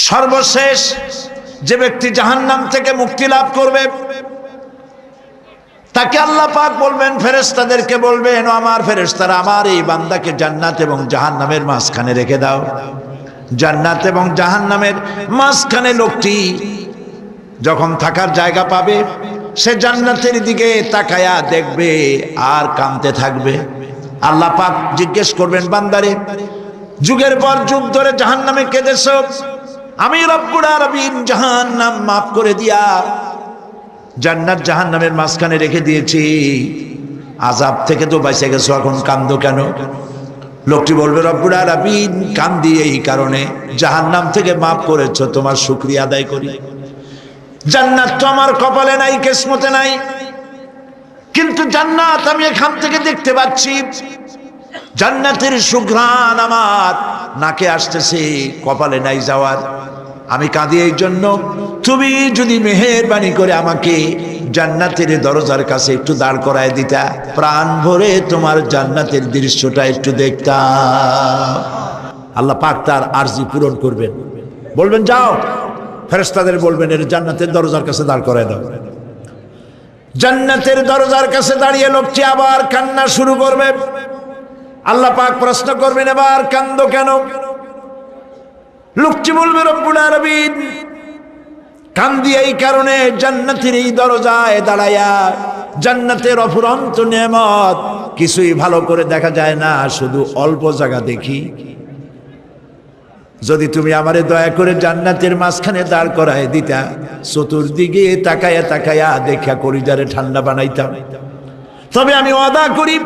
সর্বশেষ যে ব্যক্তি জাহান্নাম থেকে মুক্তি লাভ করবে তাকে আল্লাহ পাক বলবেন, ফেরেশতাদেরকে বলবেন, ও আমার ফেরেশতারা, আমার এই বান্দাকে জান্নাত এবং জাহান্নামের মাঝখানে রেখে দাও। জান্নাত এবং জাহান্নামের মাঝখানে লোকটি যখন থাকার জায়গা পাবে, সে জান্নাতের দিকে তাকায়া দেখবে আর কাঁদতে থাকবে। আল্লাহ পাক জিজ্ঞেস করবেন, বান্দারে, যুগের পর যুগ ধরে জাহান্নামে কেঁদেছ, আমি রব্বুল আলামিন জাহান্নাম মাফ করে দিয়া জান্নাত জাহান্নামের মাঝখানে রেখে দিয়েছি, আযাব থেকে তো বেঁচে গেছো, এখন কান্দো কেন? লোকটি বলবে, রব্বুল আলামিন কান্দি এই কারণে, জাহান্নাম থেকে মাফ করেছো, তোমার শুকরিয়া আদায় করি। জান্নাত তো আমার কপালে নাই, কিসমতে নাই, কিন্তু জান্নাত আমি এখান থেকে দেখতে পাচ্ছি। জান্নাতের সুঘ্রাণ আমার নাকে আসতেছে, কপালে নাই যাওয়ার। আমি কাঁদি এই জন্য, তুমি যদি মেহেরবানি করে আমাকে জান্নাতের দরজার কাছে একটু দাঁড় করায় দিতা, প্রাণ ভরে তোমার জান্নাতের দৃশ্যটা একটু দেখতাম। আল্লাহ পাক তার আরজি পূরণ করবেন, বলবেন যাও, ফেরেশতাদের বলবেন এর জান্নাতের দরজার কাছে দাঁড় করায় দাও। জান্নাতের দরজার কাছে দাঁড়িয়ে লোকটি আবার কান্না শুরু করবে। আল্লাহ পাক প্রশ্ন করবেন, এবার কান্দো কেন? লোকটি বলবে, রব্বুল আলামিন কান্দি এই কারণে, জান্নাতের এই দরজায় দাঁড়ায়া জান্নাতের অফুরন্ত নেয়ামত কিছুই ভালো করে দেখা যায় না, শুধু অল্প জায়গা দেখি। যদি তুমি আমারে দয়া করে জান্নাতের মাঝখানে দাঁড় করায় দিতা, চতুর্দিকে তাকায়া তাকায়া দেখা কলিজারে ঠান্ডা বানাইতাম। তবে আমি ওয়াদা করি,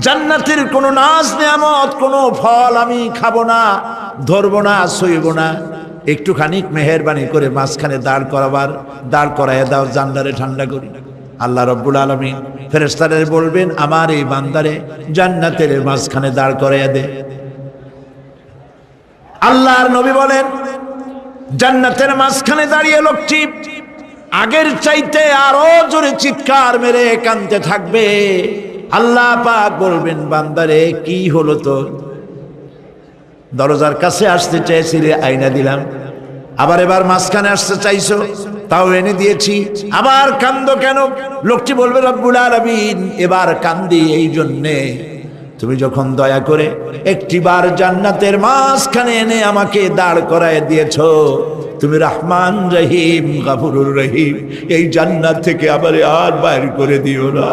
জান্নাতের কোনো নাজ নেয়ামত, কোনো ফল আমি খাবো না, ধরবো না, সইব না। একটুখানি মেহেরবানি করে মাঝখানে দাঁড় করাইয়া দাও, জান্নারে ঠান্ডা করি। আল্লাহ রব্বুল আলামিন ফেরেশতাদের বলবেন, আমার এই বান্দারে জান্নাতের মাঝখানে দাঁড় করাইয়া দে। আল্লাহর নবী বলেন, জান্নাতের মাঝখানে দাঁড়িয়ে লোকটি আগের চাইতে আরো জোরে চিৎকার মেরে কাঁদতে থাকবে। আল্লাহ পাক বলবেন, বান্দারে কি হলো তোর? দরজার কাছে আসতে চাইছিলে, আইনা দিলাম। আবার এবার মাঝখানে আসতে চাইছো, তাও এনে দিয়েছি, আবার কান্দো কেন? লোকটি বলবে, রব্বুল আলামিন এবার কান্দি এই জন্যে, তুমি যখন দয়া করে একটিবার জান্নাতের মাঝখানে এনে আমাকে দাঁড় করায় দিয়েছো, তুমি রহমান রহিম গফুরুর রহিম, এই জান্নাত থেকে আবার আর বাইর করে দিও না।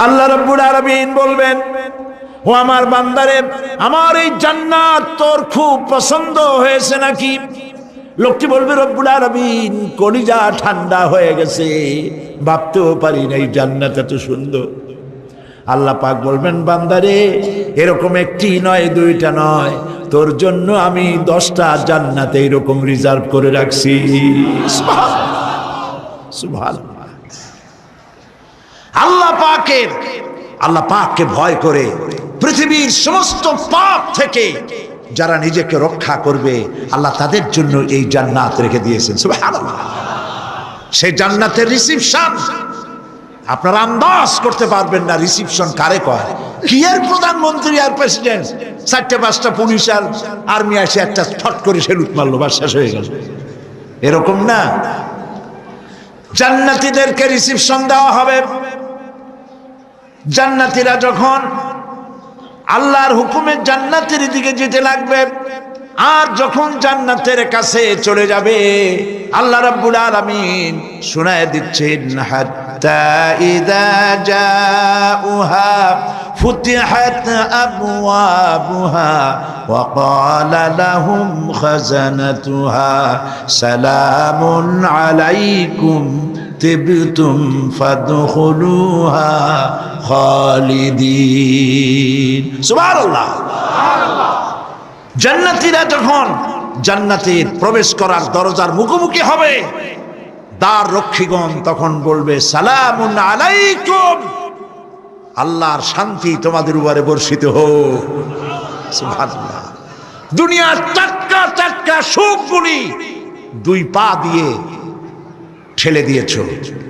আল্লাহ রাব্বুল আলামিন বলবেন, ও আমার বান্দারে, আমার এই জান্নাত তোর খুব পছন্দ হয়েছে নাকি? লোকটি বলবে, রব্বুল আলামিন কলিজা ঠান্ডা হয়ে গেছে, ভাবতেও পারি না এই জান্নাত এত সুন্দর। আল্লাহ পাক বলবেন, বান্দারে এরকম একটি নয়, দুইটা নয়, তোর জন্য আমি 10টা জান্নাত এইরকম রিজার্ভ করে রাখছি। সুবহানাল্লাহ। আল্লাহ পাককে ভয় করে পৃথিবীর সমস্ত পাপ থেকে যারা নিজেকে রক্ষা করবে, আল্লাহ তাদের জন্য এই জান্নাত রেখে দিয়েছেন। সুবহানাল্লাহ। সেই জান্নাতের রিসিপশন আপনারা আন্দাজ করতে পারবেন না, রিসিপশন কারে কয়। কি এর প্রধানমন্ত্রী আর প্রেসিডেন্ট, 4-5টা পুলিশ আর আর্মি আসে একটা ফট করে সেলুট মারলো, বাস শেষ হয়ে গেল, এরকম না। জান্নাতীদেরকে রিসিপশন দেওয়া হবে। জান্নাতীরা যখন আল্লাহর হুকুমে জান্নাতের দিকে যেতে লাগবে, আর যখন জান্নাতের কাছে চলে যাবে, আল্লাহ রাব্বুল আলামিন শোনায় দিচ্ছেন, হাত্তা ইযা জাউহা ফুতিহাত আবওয়াবুহা ওয়া ক্বালা লাহুম খাজানাতুহা সালামুন আলাইকুম তিবতুম ফাদখুলুহা খালিদিন। সুবহানাল্লাহ। জান্নাতীরা যখন জান্নাতে প্রবেশ করার দরজার মুখোমুখি হবে, দ্বার রক্ষীগণ তখন বলবে, সালামুন আলাইকুম, আল্লাহর শান্তি তোমাদের উপরে বর্ষিত হোক। সুবহানাল্লাহ। দুনিয়ার টাটকা টাটকা সুখগুলি 2 পা দিয়ে ঠেলে দিয়েছো,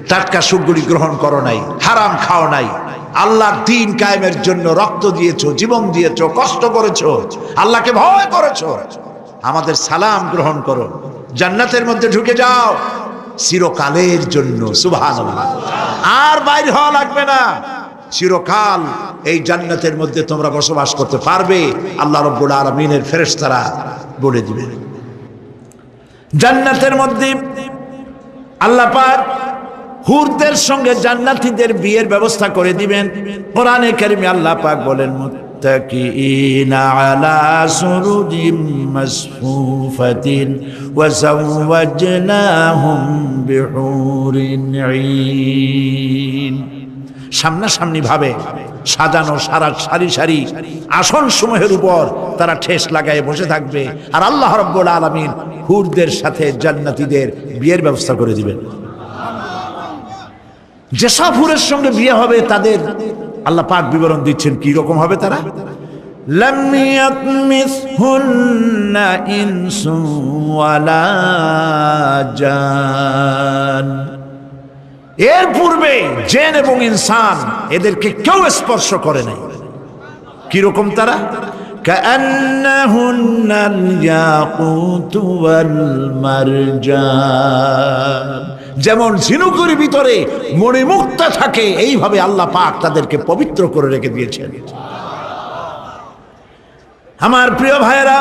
টাটকা সুখগুলি গ্রহণ করো নাই, হারাম খাও নাই, আল্লাহর দ্বীন কায়েমের জন্য রক্ত দিয়েছো, জীবন দিয়েছো, কষ্ট করেছো, আল্লাহকে ভয় করেছো, আমাদের সালাম গ্রহণ করো, জান্নাতের মধ্যে ঢুকে যাও চিরকালের জন্য। সুবহানাল্লাহ। আর বাইরে হওয়া লাগবে না, চিরকাল এই জান্নাতের মধ্যে তোমরা বসবাস করতে পারবে, আল্লাহ রাব্বুল আলামিনের ফেরেশতারা বলে দিবেন। জান্নাতের মধ্যে আল্লাহ পাক হুরদের সঙ্গে জান্নাতীদের বিয়ের ব্যবস্থা করে দিবেন। কোরআনে কারিমে আল্লাহ পাক বলেন, মুত্তাকিইনা আলা সুরুজিম মাসফুফাতিন ওয়া যাওয়াজনাহুম বিহুরিন ঈন। সামনাসামনি ভাবে সাজানো সারি সারি আসন সমূহের উপর তারা ঠেস লাগায় বসে থাকবে, আর আল্লাহ রাব্বুল আলামিন হুরদের সাথে জান্নাতীদের বিয়ের ব্যবস্থা করে দিবেন। যেসব হুরের সঙ্গে বিয়ে হবে তাদের আল্লাহ পাক বিবরণ দিচ্ছেন কি রকম হবে তারা। লাম ইয়াতমিসহুন্না ইনসু ওয়ালা জান। এর পূর্বে জিন এবং ইনসান এদেরকে কেউ স্পর্শ করে নাই। কি রকম তারা? কাআন্নাহুন্নাল ইয়াকুতু ওয়াল মারজান। যেমন ঝিনুকের ভিতরে মণিমুক্তা থাকে, এইভাবে আল্লাহ পাক তাদেরকে পবিত্র করে রেখে দিয়েছেন। আমার প্রিয় ভাইরা,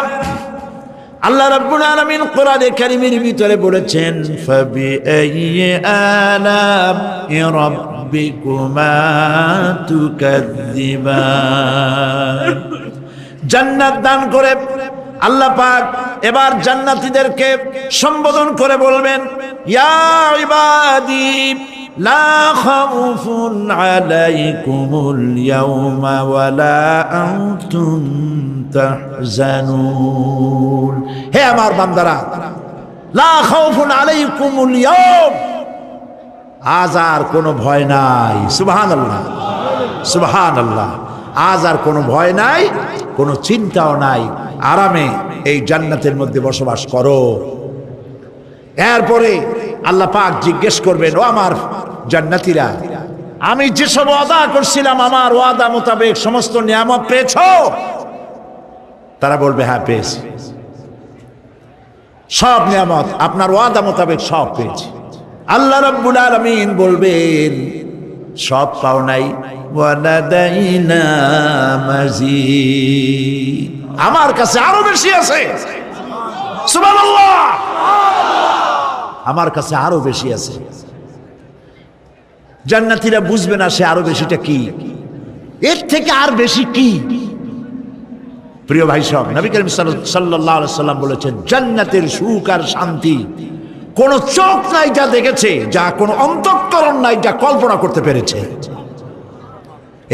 আল্লাহ রাব্বুল আলামিন কোরআনে কারীমের ভিতরে বলেছেন, ফাবিআইয়ি আলা'i রাব্বিকুমা তুকাযযিবান। জান্নাত দান করে আল্লাহ পাক এবার জান্নাতীদেরকে সম্বোধন করে বলবেন, ইয়া ইবাদি লা খাউফুন আলাইকুমুল ইয়াওমা ওয়ালা আনতুম তাহজানুন। হে আমার বান্দারা, লা খাউফুন আলাইকুমুল ইয়াওম, আজ আর কোনো ভয় নাই। সুবহানাল্লাহ, সুবহানাল্লাহ। আজ আর কোনো ভয় নাই, কোনো চিন্তাও নাই, আরামে এই জান্নাতের মধ্যে বসবাস করো। এরপরে আল্লাহ পাক জিজ্ঞেস করবেন, ও আমার জান্নাতীরা, আমি যেসব ওয়াদা করছিলাম আমার ওয়াদা মোতাবেক সমস্ত নিয়ামত পেয়েছো? তারা বলবে, হ্যাঁ পেয়েছি, সব নিয়ামত আপনার ওয়াদা মোতাবেক সব পেয়েছি। আল্লাহ রাব্বুল আলামিন বলবেন, সব পাও নাই, ওয়ালাদাইনা মাজিদ, আমার কাছে আরো বেশি আছে। সুবহানাল্লাহ, আমার কাছে আরো বেশি আছে। জান্নাতীরা বুঝবে না সে আরো বেশিটা কি, এর থেকে আর বেশি কি। প্রিয় ভাই সব, নবী করিম সাল্লাল্লাহু আলাইহি সাল্লাম বলেছেন, জান্নাতের সুখ আর শান্তি কোন চোখ নাই যা দেখেছে, যা কোন অন্তঃকরণ নাই যা কল্পনা করতে পেরেছে।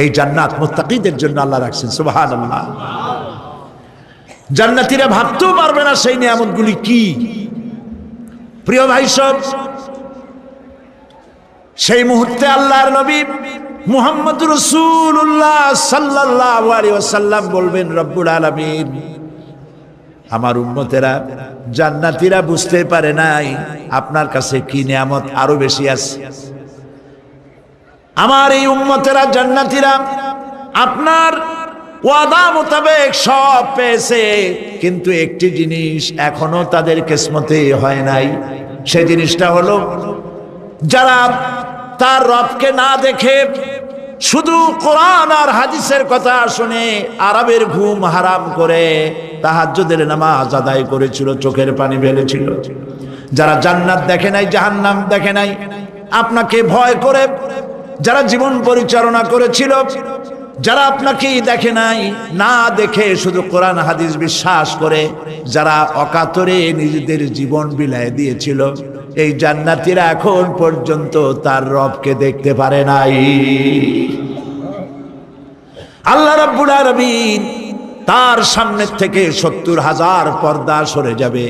এই জান্নাত মুত্তাকিদের জন্য আল্লাহ রাখছেন। সুবহানাল্লাহ। জান্নাতীরা ভাবতেও পারবে না সেই নিয়ামতগুলি কি। প্রিয় ভাই সব, সেই মুহূর্তে আল্লাহর নবী মুহাম্মদুর রাসূলুল্লাহ সাল্লাল্লাহু আলাইহি ওয়াসাল্লাম বলবেন, রব্বুল আলামিন, আমার উম্মতেরা জান্নাতীরা বুঝতে পারে নাই আপনার কাছে কি নিয়ামত আরো বেশি আছে। আমার এই উম্মতেরা জান্নাতীরা আপনার ওয়াদা মোতাবেক সব পেয়েছে, কিন্তু একটি জিনিস এখনো তাদের কিসমতে হয় নাই। সেই জিনিসটা হলো, যারা তার রবকে না দেখে শুধু কোরআন আর হাদিসের কথা শুনে আরবের ঘুম হারাম করে তাহাজ্জুদের নামাজ আদায় করেছিল, চোখের পানি ফেলেছিল, যারা জান্নাত দেখে নাই, জাহান্নাম দেখে নাই, আপনাকে ভয় করে যারা জীবন পরিচালনা করেছিল, যারা আপনাকে দেখে নাই, না দেখে শুধু কোরআন হাদিস বিশ্বাস করে যারা অকাতরে নিজেদের জীবন বিলায় দিয়েছিল, এই জান্নাতীরা এখন পর্যন্ত তার রবকে দেখতে পারে নাই। আল্লাহ রাব্বুল আলামিন তার সামনে থেকে ৭০,০০০ পর্দা সরে যাবে।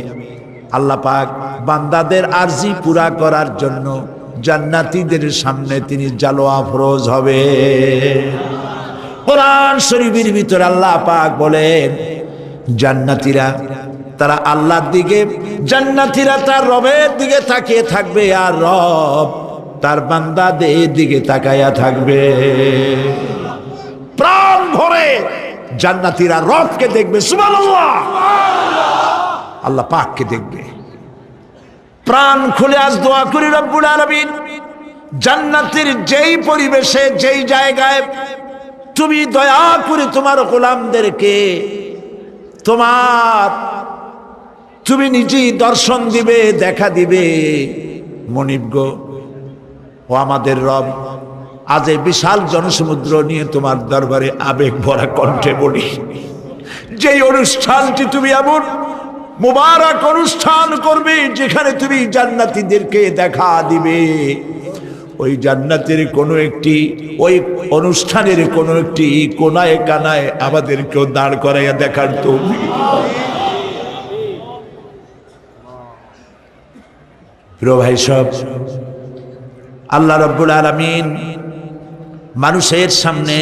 আল্লাহ পাক বান্দাদের আরজি পুরা করার জন্য জান্নাতীদের সামনে তিনি জালোয়া ফরোজ হবে। কোরআন শরীফের ভিতরে আল্লাহ পাক বলেন, জান্নাতীরা তারা আল্লাহর দিকে, জান্নাতীরা তার রবের দিকে তাকিয়ে থাকবে, আর রব তার বান্দা দেহের দিকে তাকায়া থাকবে, প্রাণ ভরে জান্নাতীরা রবকে দেখবে, সুবহানাল্লাহ, আল্লাহ পাককে দেখবে। প্রাণ খুলে আজ দোয়া করি রব্বুল আলামিন, জান্নাতের যেই পরিবেশে যেই জায়গায় তুমি দয়া করে তোমার গোলামদেরকে তুমি নিজেই দর্শন দিবে, দেখা দিবে। মনিব গো, ও আমাদের রব, আজ এই বিশাল জনসমুদ্র নিয়ে তোমার দরবারে আবেগ ভরা কণ্ঠে বলি, যেই অনুষ্ঠানটি তুমি এমন মুবারক অনুষ্ঠান করবে যেখানে তুমি জান্নাতীদেরকে দেখা দিবে, ওই জান্নাতের কোনো একটি, ওই অনুষ্ঠানের কোনো একটি কোনায় কানায় আমাদেরকেও দাঁড় করাইয়া দেখার তৌফিক। প্রিয় ভাই সব, আল্লাহ রাব্বুল আলামিন মানুষের সামনে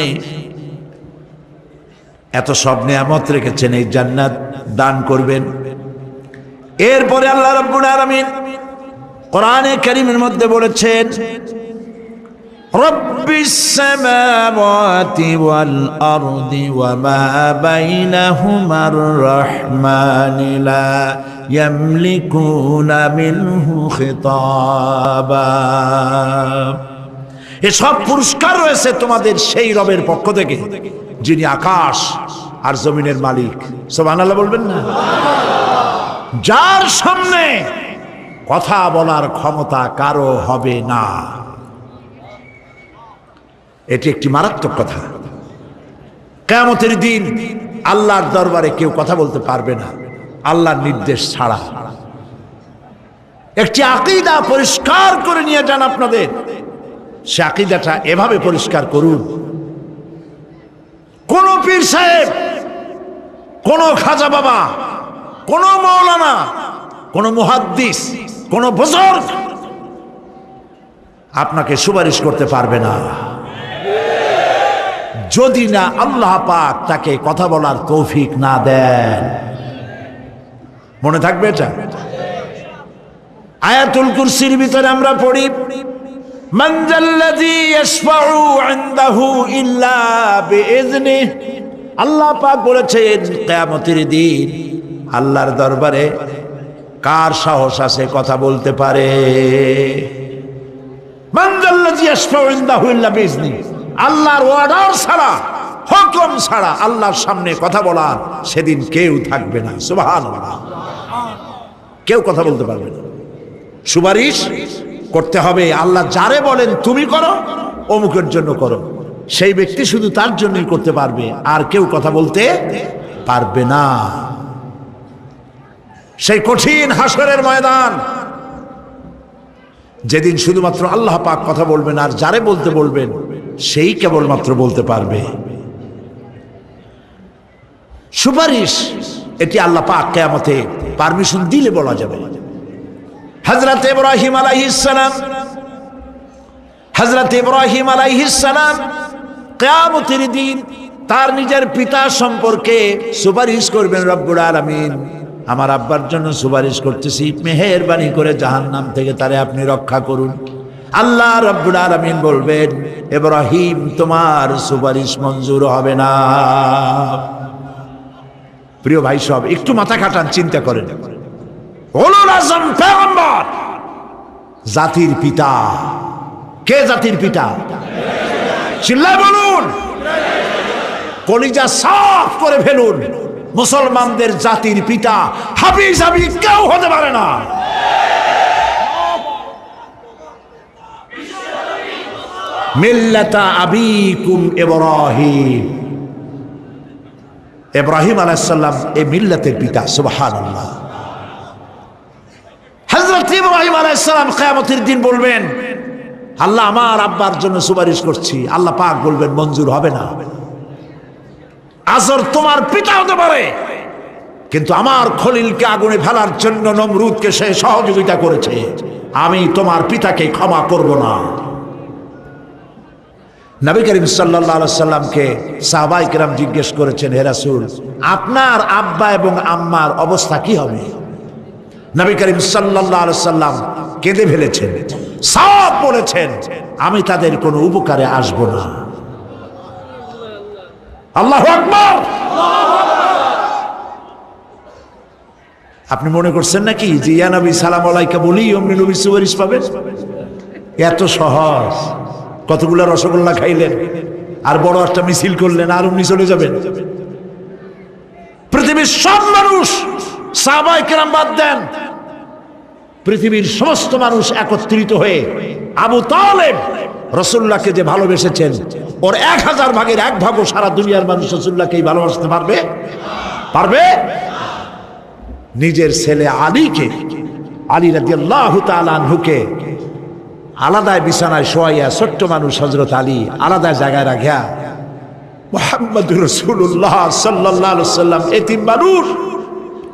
এত সব নিয়ামত রেখেছেন, এই জান্নাত দান করবেন। এরপরে আল্লাহ রাব্বুল আলামিন কোরআনে কারীমের মধ্যে বলেছেন, রব্বিস সামাওয়াতি ওয়াল আরদি ওয়া মা বাইনাহুমার রাহমানি লা ইয়ামলিকুনা মিনহু খিতাবা। এসব পুরস্কার রয়েছে তোমাদের সেই রবের পক্ষ থেকে যিনি আকাশ আর জমিনের মালিক। সুবহানাল্লাহ বলবেন না? যার সামনে কথা বলার ক্ষমতা কারো হবে না। এটি একটি মারাত্মক কথা। কিয়ামতের দিন আল্লাহর দরবারে কেউ কথা বলতে পারবে না আল্লাহর নির্দেশ ছাড়া। একটি আকীদা পরিষ্কার করে নিয়ে যান আপনাদের, সে আকীদাটা এভাবে পরিষ্কার করুন, কোন পীর সাহেব, কোন খাজা বাবা, কোন মাওলানা, কোন মুহাদ্দিস, কোন বুজুর্গ আপনাকে সুপারিশ করতে পারবে না যদি না আল্লাহ পাক তাকে কথা বলার তৌফিক না দেন। মনে থাকবে এটা। আয়াতুল কুরসির ভিতরে আমরা পড়ি, মান যাল্লাযী ইয়াশফাউ ইনদাহু ইল্লা বিইজনিহি। আল্লাহ পাক বলেছেন কিয়ামতের দিন আল্লাহর দরবারে কার সাহস আছে কথা বলতে পারে? মান যাল্লাযী ইয়াশফাউ ইনদাহু ইল্লা বিইজনিহি। আল্লাহর অর্ডার ছাড়া, হুকুম ছাড়া আল্লাহর সামনে কথা বলার সেদিন কেউ থাকবে না। সুবহানাল্লাহ। কেউ কথা বলতে পারবে না। সুপারিশ করতে হবে আল্লাহ যারে বলেন তুমি করো, অমুকের জন্য করো, সেই ব্যক্তি শুধু তার জন্যই করতে পারবে, আর কেউ কথা বলতে পারবে না। সেই কঠিন হাসরের ময়দান, যেদিন শুধুমাত্র আল্লাহ পাক কথা বলবেন, আর যারে বলতে বলবেন সেই কেবলমাত্র বলতে পারবে। সুপারিশ এটি আল্লাহ পাক কিয়ামতে পারমিশন দিলে বলা যাবে। হযরত ইব্রাহিম আলাইহিস সালাম কিয়ামতের দিন তার নিজের পিতা সম্পর্কে সুপারিশ করবেন, রব্বুল আলামিন আমার আব্বার জন্য সুপারিশ করতেছি, মেহেরবানি করে জাহান্নাম থেকে তারে আপনি রক্ষা করুন। আল্লাহ রব্বুল আলামিন বলবেন, ইব্রাহিম তোমার সুপারিশ মঞ্জুর হবে না। প্রিয় ভাই সব, একটু মাথা খাটান, চিন্তা করেন। উলুল আযম পয়গম্বর, জাতির পিতা। কে জাতির পিতা? চিল্লায় বলুন, কলিজা সাফ করে ফেলুন। মুসলমানদের জাতির পিতা হাফিজ কেউ হতে পারে না। মিল্লাতা আবিকুম ইব্রাহিম। ইব্রাহিম আলাইহিস সালাম এই মিল্লাতের পিতা। সুবহানাল্লাহ। হযরত ইব্রাহিম আলাইহিস সালাম কিয়ামতের দিন বলবেন, আল্লাহ আমার আব্বার জন্য সুপারিশ করছি। আল্লাহ পাক বলবেন মঞ্জুর হবে না। আজর তোমার পিতা হতে পারে, কিন্তু আমার খলিলকে আগুনে ফেলার জন্য নমরুদকে সে সহযোগিতা করেছে, আমি তোমার পিতাকে ক্ষমা করব না। নবী করিম সাল্লাল্লাহু আলাইহি সাল্লামকে সাহাবায়ে কেরাম জিজ্ঞেস করেছেন, হে রাসূল, আপনার আব্বা এবং আম্মার অবস্থা কি হবে? নবী করিম সাল্লাল্লাহু আলাইহি সাল্লাম কেঁদে ফেলেছেন, সাফ বলেছেন, আমি তাদের কোনো উপকারে আসব না। আল্লাহু আকবার। আপনি মনে করছেন নাকি যে ইয়া নবী সালাম আলাইকা বলি অমনি নবীর সুপারিশ পাবেন? এত সহজ। কতগুলা রসগোল্লা খাইলেন আর বড় একটা মিছিল করলেন আর অমনি চলে যাবেন? পৃথিবীর সব মানুষ, সাহাবায়ে কেরাম বাদ দেন, পৃথিবীর সমস্ত মানুষ একত্রিত হয়ে আবু তালেব রাসূলুল্লাহকে যে ভালোবেসেছেন, ওর 1000 ভাগের 1 ভাগও সারা দুনিয়ার মানুষ রাসূলুল্লাহকেই ভালোবাসতে পারবে? পারবে? নিজের ছেলে আলীকে, আলী রাদিয়াল্লাহু তাআলা আনহুকে আলাদা বিছানায় শোয়াইয়া, ছোট্ট মানুষ হযরত আলী আলাদা জায়গায় রাখিয়া মুহাম্মদুর রাসূলুল্লাহ সাল্লাল্লাহু আলাইহি ওয়াসাল্লাম এতিম মানুষ,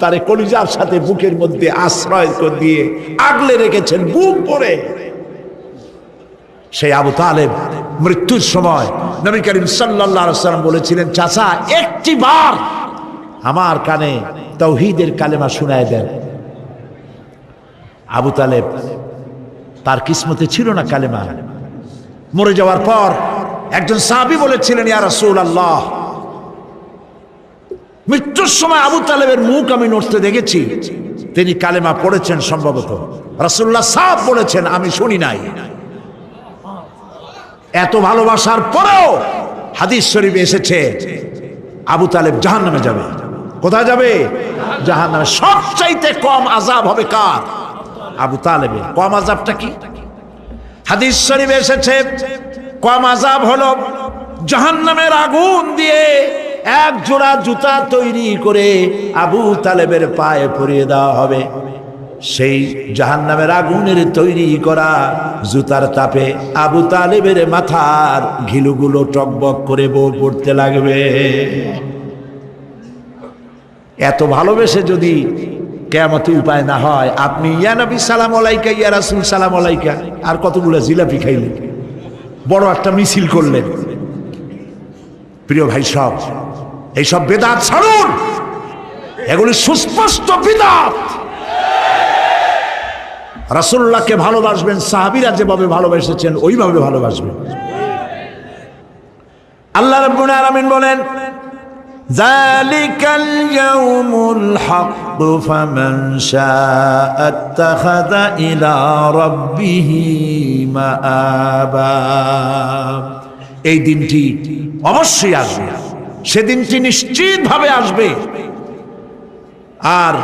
তারে কলিজার সাথে বুকের মধ্যে আশ্রয় করে দিয়ে আগলে রেখেছেন বুক ভরে। সেই আবু তালেব মৃত্যুর সময় নবী করিম সাল্লাল্লাহু আলাইহি ওয়াসাল্লাম বলেছিলেন, চাচা একটিবার আমার কানে তাওহীদের কালেমা শোনায় দেন। আবু তালেব, তার কিসমতে ছিল না কালেমা। মরে যাওয়ার পর একজন সাহাবী বলেছিলেন, ইয়া রাসূলুল্লাহ, মৃত্যুর সময় আবু তালেবের মুখ আমি নড়তে দেখেছি, তিনি কালেমা পড়েছেন সম্ভবত। রাসূলুল্লাহ সাফ বলেছেন, আমি শুনি নাই। এত ভালোবাসার পরেও হাদিস শরীফে এসেছে আবু তালেব জাহান্নামে যাবে। কোথায় যাবে? জাহান্নামে। সবচাইতে কম আযাব হবে কার? আবু তালেবের। কম আযাবটা কি? হাদিস শরীফে এসেছে কম আযাব হলো জাহান্নামের আগুন দিয়ে 1 জোড়া জুতা তৈরি করে আবু তালেবের পায়ে পরিয়ে দেওয়া হবে। সেই জাহান্নামের আগুনের তৈরি করা জুতার তাপে আবু তালেবের মাথার ঘিলুগুলো টকবক করে পড়তে লাগবে। এত ভালোবেসে যদি কিয়ামতে উপায় না হয়, আপনি ইয়া নবী সালাম আলাইকা, ইয়া রাসূল সালাম আলাইকা আর কতগুলো জিলাপি খাইলেন, বড় একটা মিছিল করলেন। প্রিয় ভাই সব, এইসব বেদাত ছাড়ুন, এগুলি সুস্পষ্ট বিদআত। রাসূলুল্লাহকে ভালোবাসবেন, সাহাবীরা যেভাবে ভালোবেসেছেন ওইভাবে ভালোবাসবেন। আল্লাহ রাব্বুল আলামিন বলেন, যালিকাল ইয়াউমুল হক ফামান শাআ আত্তাখাযা ইলা রাব্বিহি মাআবা। এই দিনটি অবশ্যই আসবে, সেদিনটি নিশ্চিতভাবে আসবে। আর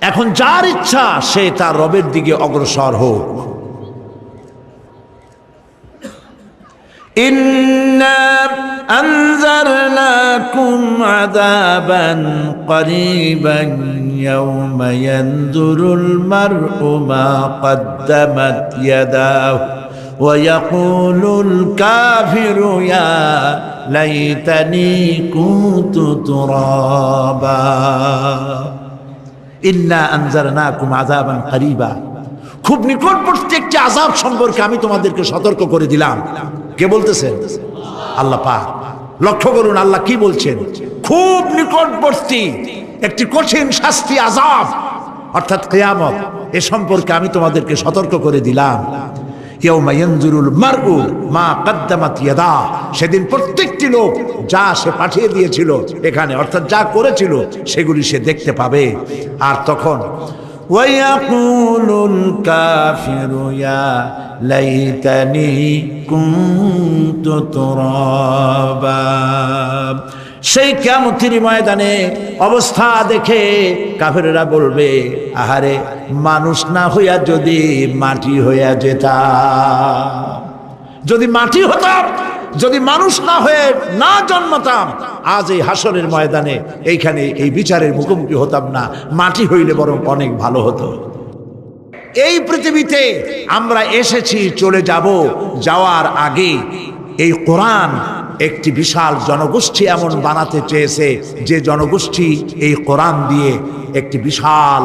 এখন যার ইচ্ছা সে তার রবের দিকে অগ্রসর হোক। ইন্না আনজারনাকুম আযাবান করিবান ইয়াওমা ইয়ানজুরুল মার'উ মা কদ্দামাত ইয়াদাহু ওয়া ইয়াকুলুল কাফিরু ইয়া লাইতানি কুনতু তুরাবা। ইন্না আনজারনাকুম আযাবান করিবা, খুব নিকটবর্তী একটি আযাব সম্পর্কে আমি তোমাদেরকে সতর্ক করে দিলাম। কে বলতেছেন? আল্লাহ পাক। লক্ষ্য করুন আল্লাহ কি বলছেন, খুব নিকটবর্তী একটি কঠিন শাস্তি, আযাব অর্থাৎ কিয়ামত, এ সম্পর্কে আমি তোমাদেরকে সতর্ক করে দিলাম। ইয়াউমা ইয়ানজুরুল মার'উ মা কদ্দামাত ইয়াদা, সেদিন প্রত্যেকটি লোক যা সে পাঠিয়ে দিয়েছিল এখানে, অর্থাৎ যা করেছিল সেগুলি সে দেখতে পাবে। আর তখন ওয়ায়াকুলুল কাফিরু ইয়া লাইতানি কুনতু তুরাবা। সেই কিয়ামতের ময়দানে অবস্থা দেখে কাফেররা বলবে, আহারে মানুষ না হইয়া যদি মাটি হইয়া যেতাম, যদি মাটি হতাম, যদি মানুষ না হয়ে না জন্মতাম, আজ এই হাসরের ময়দানে এইখানে এই বিচারের মুখোমুখি হতাম না, মাটি হইলে বরং অনেক ভালো হতো। এই পৃথিবীতে আমরা এসেছি, চলে যাব, যাওয়ার আগে এই কোরআন একটি বিশাল জনগোষ্ঠী এমন বানাতে চেয়েছে যে জনগোষ্ঠী এই কোরআন দিয়ে একটি বিশাল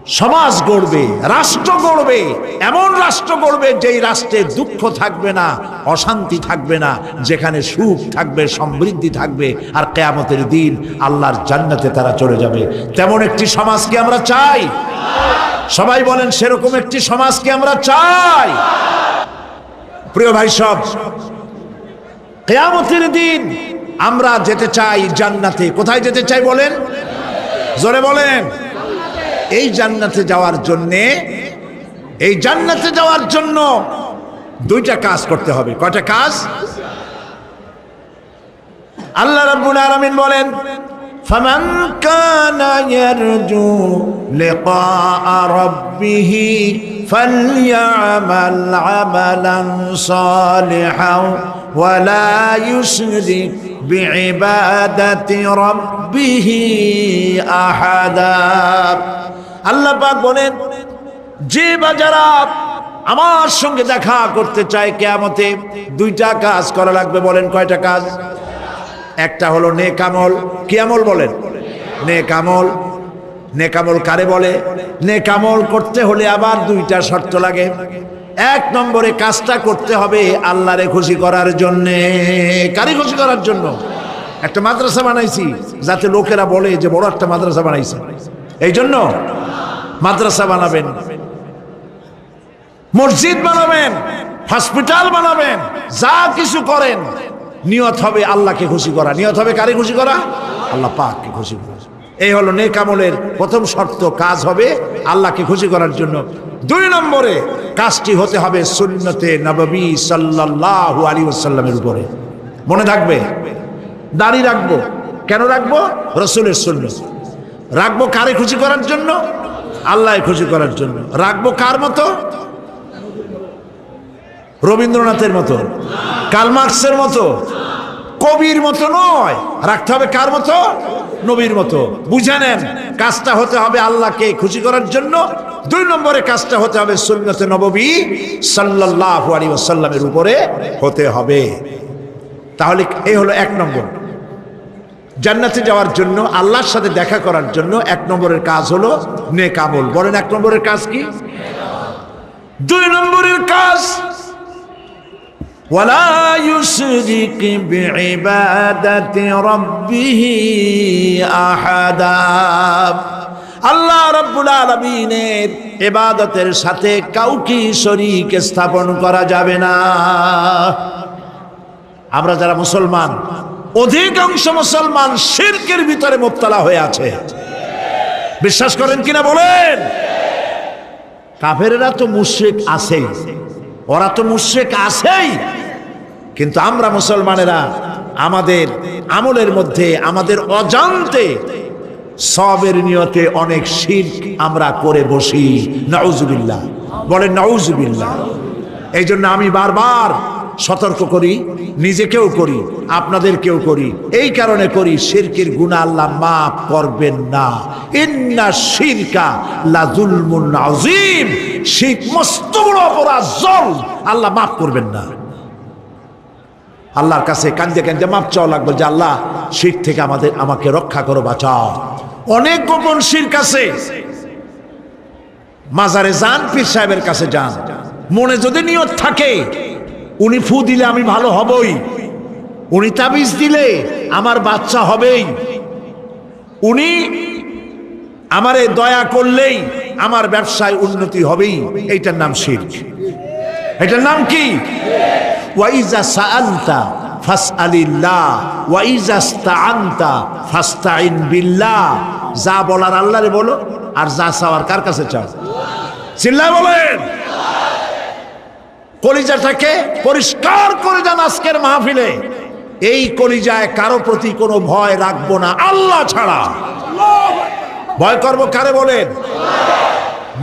সমাজ গড়বে, রাষ্ট্র গড়বে, এমন রাষ্ট্র গড়বে যেই রাষ্ট্রে দুঃখ থাকবে না, অশান্তি থাকবে না, যেখানে সুখ থাকবে, সমৃদ্ধি থাকবে, আর কিয়ামতের দিন আল্লাহর জান্নাতে তারা চলে যাবে। তেমন একটি সমাজ কি আমরা চাই? সবাই বলেন, সেরকম একটি সমাজ কি আমরা চাই? প্রিয় ভাই সব, কিয়ামতের দিন আমরা যেতে চাই জান্নাতে। কোথায় যেতে চাই বলেন? জোরে বলেন। এই জান্নাতে যাওয়ার জন্য দুইটা কাজ করতে হবে। কয়টা কাজ? আল্লাহ রাব্বুল আলামিন বলেন, ফামান কানা ইয়ারজু লিকাআ রাব্বিহি ফালইআমাল আমালান সালিহান ওয়া লা ইউশরিক বিইবাদাতি রাব্বিহি আহাদা। আল্লাহ পাক বলেন, যে বাজারা আমার সঙ্গে দেখা করতে চায় কিয়ামতে, দুইটা কাজ করা লাগবে। বলেন কয়টা কাজ? একটা হলো নেক আমল। কি আমল বলেন? নেক আমল। নেক আমল কারে বলে? নেক আমল করতে হলে আবার দুইটা শর্ত লাগে। এক নম্বরে কাজটা করতে হবে আল্লাহরে খুশি করার জন্যে। কারে খুশি করার জন্য? একটা মাদ্রাসা বানাইছি যাতে লোকেরা বলে যে বড় একটা মাদ্রাসা বানাইছে, এই জন্য মাদ্রাসা বানাবেন, মসজিদ বানাবেন, হসপিটাল বানাবেন, যা কিছু করেন নিয়ত হবে আল্লাহকে খুশি করা। নিয়ত হবে কারে খুশি করা? আল্লাহ পাককে খুশি করা। এই হলো নেক আমলের প্রথম শর্ত। কাজ হবে আল্লাহকে খুশি করার জন্য। দুই নম্বরে কাজটি হতে হবে সুন্নতে নববী সাল্লাল্লাহু আলাইহি ওয়াসাল্লামের উপরে। মনে থাকবে, দাড়ি রাখবো। কেন রাখবো? রাসূলের সুন্নাত। রাখবো কারে খুশি করার জন্য? আল্লাহ খুশি করার জন্য। রাখবো কার মতো? রবীন্দ্রনাথের মতো, কার্ল মার্কসের মতো, কবির মতো নয়। রাখতে হবে কার মতো? নবীর মতো। বুঝে নেন, কাজটা হতে হবে আল্লাহকে খুশি করার জন্য। দুই নম্বরে কাজটা হতে হবে সুন্নতে নববী সাল্লাল্লাহু আলাইহি ওয়াসাল্লামের উপরে হতে হবে। তাহলে এই হলো এক নম্বর। জান্নাতে যাওয়ার জন্য, আল্লাহর সাথে দেখা করার জন্য এক নম্বরের কাজ হলো নেক আমল। বলেন এক নম্বরের কাজ কি? দুই নম্বরের কাজ ওয়ালা ইউশরিক বিইবাদাতি রাব্বিহি আহাদা। আল্লাহ রাব্বুল আলামিনের ইবাদতের সাথে কাউকে শরীক স্থাপন করা যাবে না। আমরা যারা মুসলমান, অধিকাংশ মুসলমান শিরকের ভিতরে মুবতালা হয়ে আছে। বিশ্বাস করেন কিনা বলেন? কাফেরেরা তো মুশরিক আছেই, ওরা তো মুশরিক আছেই, কিন্তু আমরা মুসলমানেরা আমাদের আমলের মধ্যে, আমাদের অজান্তে সওয়াবের নিয়তে অনেক শিরক আমরা করে বসি। নাউজুবিল্লাহ। বলেন নাউজুবিল্লাহ। এই জন্য আমি বারবার সতর্ক করি, নিজেকেও করি, আপনাদেরকেও করি। এই কারণে করি, শিরকের গুনাহ আল্লাহ মাফ করবেন না। ইন্না শিরকা লাযুলমুন আযীম। শিরক মস্ত বড় অপরাধ, জুলম, আল্লাহ মাফ করবেন না। আল্লাহর কাছে কান্দে কান্দে মাফ চাওয়া লাগবে যে আল্লাহ শিরক থেকে আমাকে রক্ষা করো, বাঁচাও। অনেক গোপন শিরক আছে। মাজারে যান, পীর সাহেবের কাছে যান, মনে যদি নিয়ত থাকে উনি ফু দিলে আমি ভালো হবই, উনি তাবিজ দিলে আমার বাচ্চা হবেই, উনি আমারে দয়া করলেই আমার ব্যবসায় উন্নতি হবেই, এইটার নাম শিরক। এটার নাম কি? ওয়াইজা সাআলতা ফাসআলিল্লাহ ওয়াইজা ইসতাআনতা ফাসতাইন বিল্লাহ। যা বলার আল্লাহরে বলো, আর যা চাওয়ার কার কাছে চাও? চিল্লায় বলেন। কলিজাটাকে পরিষ্কার করে যান আজকের মাহফিলে। এই কলিজায় কারো প্রতি কোনো ভয় রাখবো না আল্লাহ ছাড়া। ভয় করবো কারে বলেন?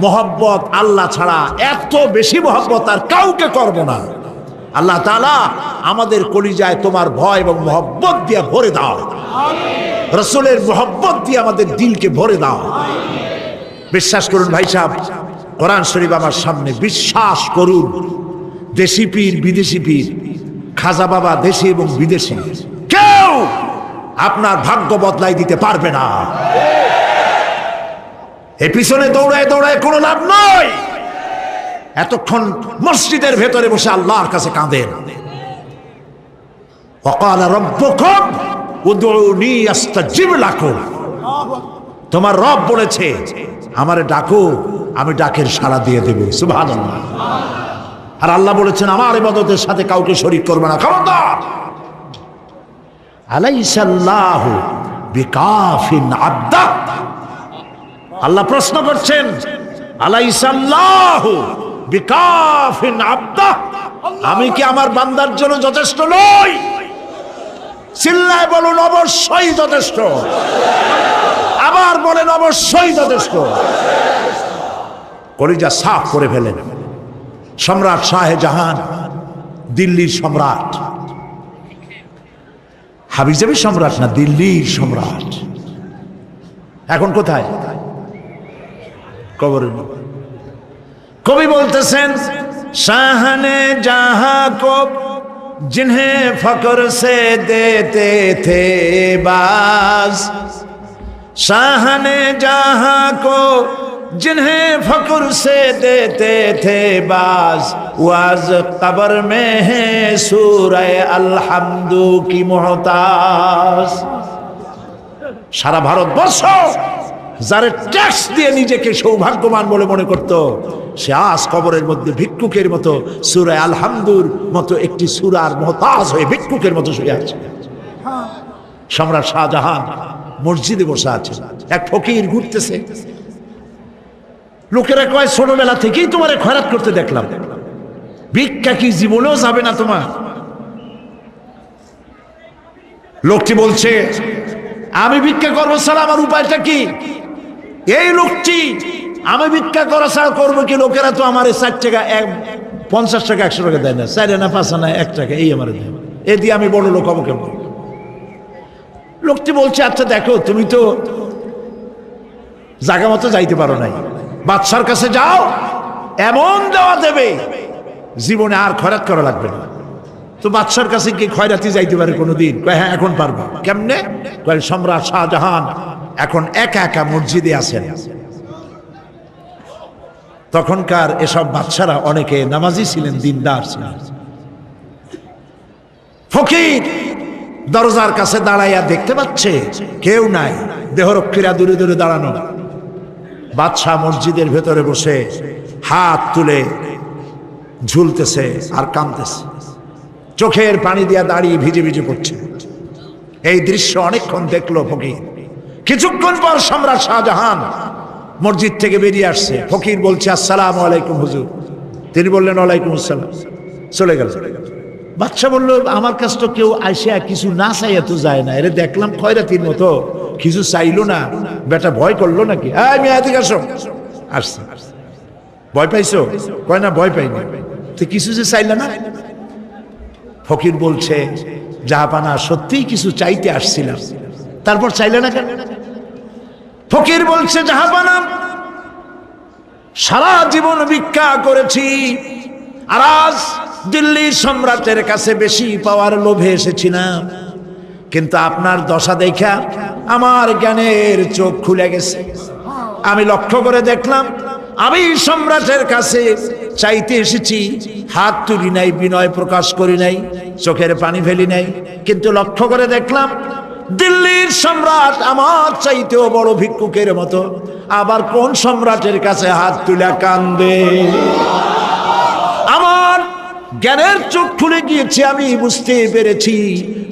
মহব্বত আল্লাহ ছাড়া, এত বেশি মহব্বত আর কাউকে করব না। আল্লাহ তাআলা আমাদের কলিজায় তোমার ভয় এবং মহব্বত দিয়ে ভরে দাও। রাসূলের মহব্বত দিয়ে আমাদের দিলকে ভরে দাও। বিশ্বাস করুন ভাই সাহেব, কোরআন শরীফ আমার সামনে, বিশ্বাস করুন, দেশি পীর বিদেশি পীর, খাজা বাবা দেশি এবং বিদেশি, কেউ আপনার ভাগ্য বদলাই দিতে পারবে না। এই পিছনে দৌড়ায় দৌড়ায় কোনো লাভ নয়। এতক্ষণ মসজিদের ভেতরে বসে আল্লাহর কাছে কাঁদেন। ওয়াকালা রাব্বুকুম উদউনি আস্তাজিব লাকুম। তোমার রব বলেছে আমারে ডাকো, আমি ডাকের সাড়া দিয়ে দেব। সুবহানাল্লাহ। আর আল্লাহ বলেছেন আমার ইবাদতের সাথে কাউকে শরীক করবে না। খবরদার। আলাইসাল্লাহু বিকাফিন আবদা। আল্লাহ প্রশ্ন করছেন আলাইসাল্লাহু বিকাফিন আবদা, আমি কি আমার বান্দার জন্য যথেষ্ট নই? চিল্লায় বলুন অবশ্যই যথেষ্ট। আবার বলেন অবশ্যই যথেষ্ট। কলিজা সাফ করে ফেলেন। সম্রাট শাহজাহান, দিল্লির সম্রাট, হাবিজাবি সম্রাট না, দিল্লির সম্রাট। এখন কোথায়? কবরে। কবি বলতেছেন শাহনে জাহাं को जिन्हें फक्र से देते थे बाज, शाहने जहां को जिन्हें फक्र से देते थे बाज, वाज कब्र में है सूरह अलहम्दु की मोहताज। সারা ভারতবর্ষ যারা ট্যাক্স দিয়ে নিজেকে সৌভাগ্যবান বলে মনে করত, সে আজ কবরের মধ্যে ভিক্ষুকের মতো সূরা আলহামদুর মতো একটি সূরার মুহতাজ হয়ে ভিক্ষুকের মতো শুয়ে আছে। সম্রাট শাহজাহান মসজিদে বসে আছে, এক ফকির ঘুরতেছে। লোকেরা কয় ছোটবেলা থেকেই তোমারে খয়রাত করতে দেখলাম, ভিক্ষা কি জীবনেও যাবে না তোমার? লোকটি বলছে আমি ভিক্ষা করবো ছাড়া আমার উপায়টা কি? এই লোকটি আমি ভিক্ষা করা ছাড়া করবো কি? লোকেরা তো আমার 60 টাকা 50 টাকা 100 টাকা দেয় না, 4 আনা 5 আনা 1 টাকা এই আমার দেয়, এ দিয়ে আমি বড় লোক হবো কেমন? লোকটি বলছে আচ্ছা দেখো, তুমি তো জায়গা মতো যাইতে পারো নাই, বাদশার কাছে যাও, এমন দেওয়া দেবে জীবনে আর খয়রাত করা লাগবে না। তো বাদশার কাছে কি খয়রাতি যাইতে পারে কোনোদিন? কয় হ্যাঁ এখন পারবা। কেমনে? কয় সম্রাট শাহজাহান এখন একা একা মসজিদে আছেন। তখনকার এসব বাদশারা অনেকে নামাজি ছিলেন, দিনদার ছিলেন। ফকির দরজার কাছে দাঁড়াইয়া দেখতে পাচ্ছে কেউ নাই, দেহরক্ষীরা দূরে দূরে দাঁড়ানো। বাদশাহ মসজিদের ভেতরে বসে হাত তুলে ঝুলতেছে আর কাঁদতেছে, চোখের পানি দিয়া দাঁড়িয়ে ভিজে ভিজে পড়ছে। এই দৃশ্য অনেকক্ষণ দেখলো ফকির। কিছুক্ষণ পর সম্রাট শাহজাহান মসজিদ থেকে বেরিয়ে আসছে। ফকির বলছে আসসালামু আলাইকুম হুজুর। তিনি বললেন ওয়ালাইকুম আসসালাম, চলে গেল। বাদশাহ বলল আমার কাছে তো কেউ আইসা কিছু না চাইয়া তো যায় না, এরে দেখলাম খয়রাতির মতো কিছু চাইলো না, বেটা ভয় করলো নাকি? আমি এদিকে আসো। আসছে। ভয় পাইছো? কয় না ভয় পাইনি। তো কিছু যে চাইলে না? ফকির বলছে জাহাপানা সত্যিই কিছু চাইতে আসছিলাম, তারপর চাইলে না কেন? ফকির বলছে জাহাপানা সারা জীবন ভিক্ষা করেছি, আর আজ দিল্লির সম্রাটের কাছে বেশি পাওয়ার লোভে এসেছিলাম, কিন্তু আপনার দশা দেখা আমার জ্ঞানের চোখ খুলে গেছে। আমি লক্ষ্য করে দেখলাম আমি সম্রাটের কাছে চাইতে এসেছি, হাত তুলি নাই, বিনয় প্রকাশ করি নাই, চোখের পানি ফেলি নাই, কিন্তু লক্ষ্য করে দেখলাম দিল্লির সম্রাট আমার চাইতেও বড় ভিক্ষুকের মতো। আবার কোন সম্রাটের কাছে হাত তুলে কান্দে? আমার জ্ঞানের চোখ খুলে গিয়েছে, আমি বুঝতে পেরেছি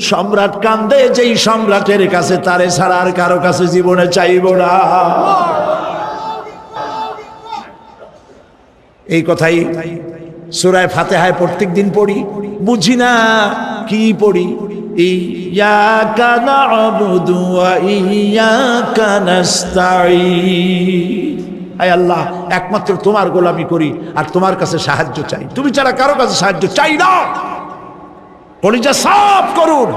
সম্রাট কান্দে যেই সম্রাটের কাছে, তারে ছাড়া আর কারো কাছে জীবনে চাইব না। এই কথাই সূরা ফাতিহায় প্রত্যেক দিন পড়ি, বুঝি না কি পড়ি। ইয়াকা না'বুদু ওয়া ইয়াকা নাস্তাঈন। আয় আল্লাহ, একমাত্র তোমার গোলামি করি আর তোমার কাছে সাহায্য চাই, তুমি ছাড়া কারো কাছে সাহায্য চাই না। কলিজা সাফ করুন।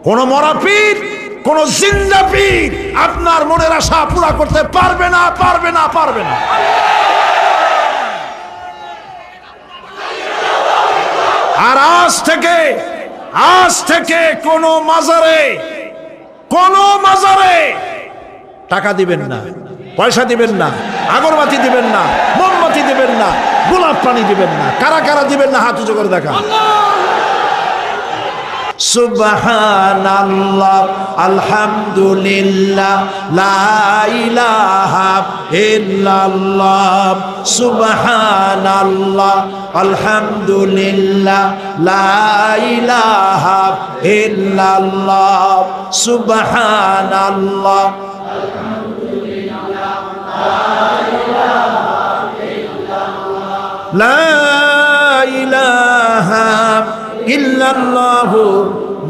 কোন মরা পীর, কোন জিন্দা পীর আপনার মনের আশা পুরা করতে পারবে না, পারবে না, পারবে না। আর আজ থেকে কোন মাজারে টাকা দিবেন না, পয়সা দিবেন না, আগরবাতি দিবেন না, মোমবাতি দিবেন না, গোলাপ পানি দিবেন না। কারা কারা দিবেন না হাত উঁচু করে দেখা। সুবহানাল্লাহ, আলহামদুলিল্লাহ, লা ইলাহা ইল্লাল্লাহ। সুবহানাল্লাহ, আলহামদুলিল্লাহ, লা ইলাহা ইল্লাল্লাহ। সুবহানাল্লাহ, লা ইলাহা ইল্লাল্লাহ,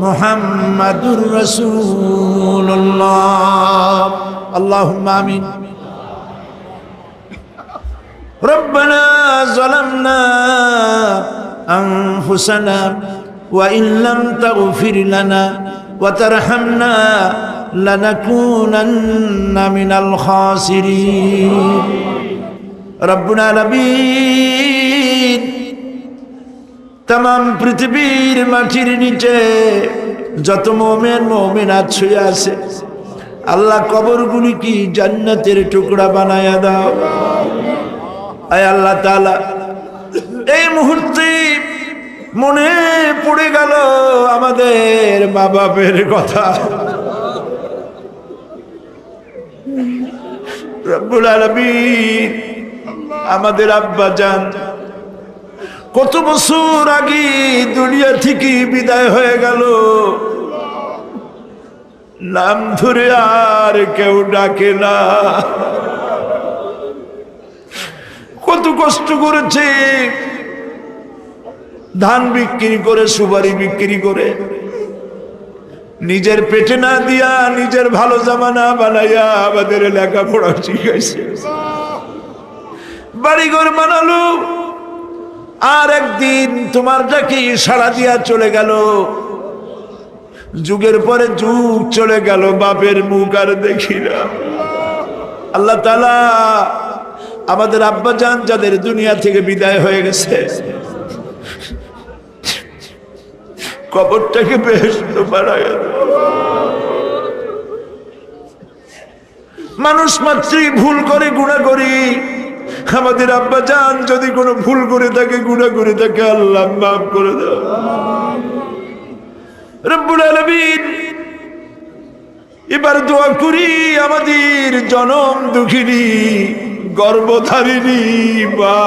মুহাম্মাদুর রাসূলুল্লাহ। আল্লাহুম্মা আমিন। রব্বানা যালামনা আনফুসানা ওয়া ইন লাম তাগফির লানা ওয়া তারহামনা লানাকুনান্না মিনাল খাসিরিন। রব্বুল আলামিন, তামাম পৃথিবীর মাটির নিচে যত মুমিন মুমিনাত শুয়ে আছে, আল্লাহ কবরগুলি কি জান্নাতের টুকরা বানায়া দাও। আয় আল্লাহ তাআলা, এই মুহূর্তে মনে পড়ে গেল আমাদের মা বাপের কথা। রব্বুল আলামিন, আমাদের আব্বা জান কত বছর আগে দুনিয়া থেকে বিদায় হয়ে গেল, নাম ধরে আর কেউ ডাকে না। কত কষ্ট করেছে, ধান বিক্রি করে, সুপারি বিক্রি করে, নিজের পেটে না দিয়া নিজের ভালো জামা না বানাইয়া আমাদের লেখাপড়া শিখাইছে, বাড়িঘর বানালো। আর একদিন তোমার ডাকে সাড়া দিয়া চলে গেল। যুগের পরে যুগ চলে গেল, বাপের মুখ আর দেখি না। আল্লাহ তাআলা, আমাদের আব্বা জান যাদের দুনিয়া থেকে বিদায় হয়ে গেছে, কবরটাকে বেহেশত বানায়া দাও। মানুষ মাত্রই ভুল করে, গুনাহ করি। আমাদের আব্বা জান যদি কোনো ভুল করে থাকে, গুনাহ করে থাকে, আল্লাহ মাফ করে দাও। রব্বুল আলামিন, এবার দোয়া করি আমাদের জনম দুঃখিনী গর্ভধারিণী মা,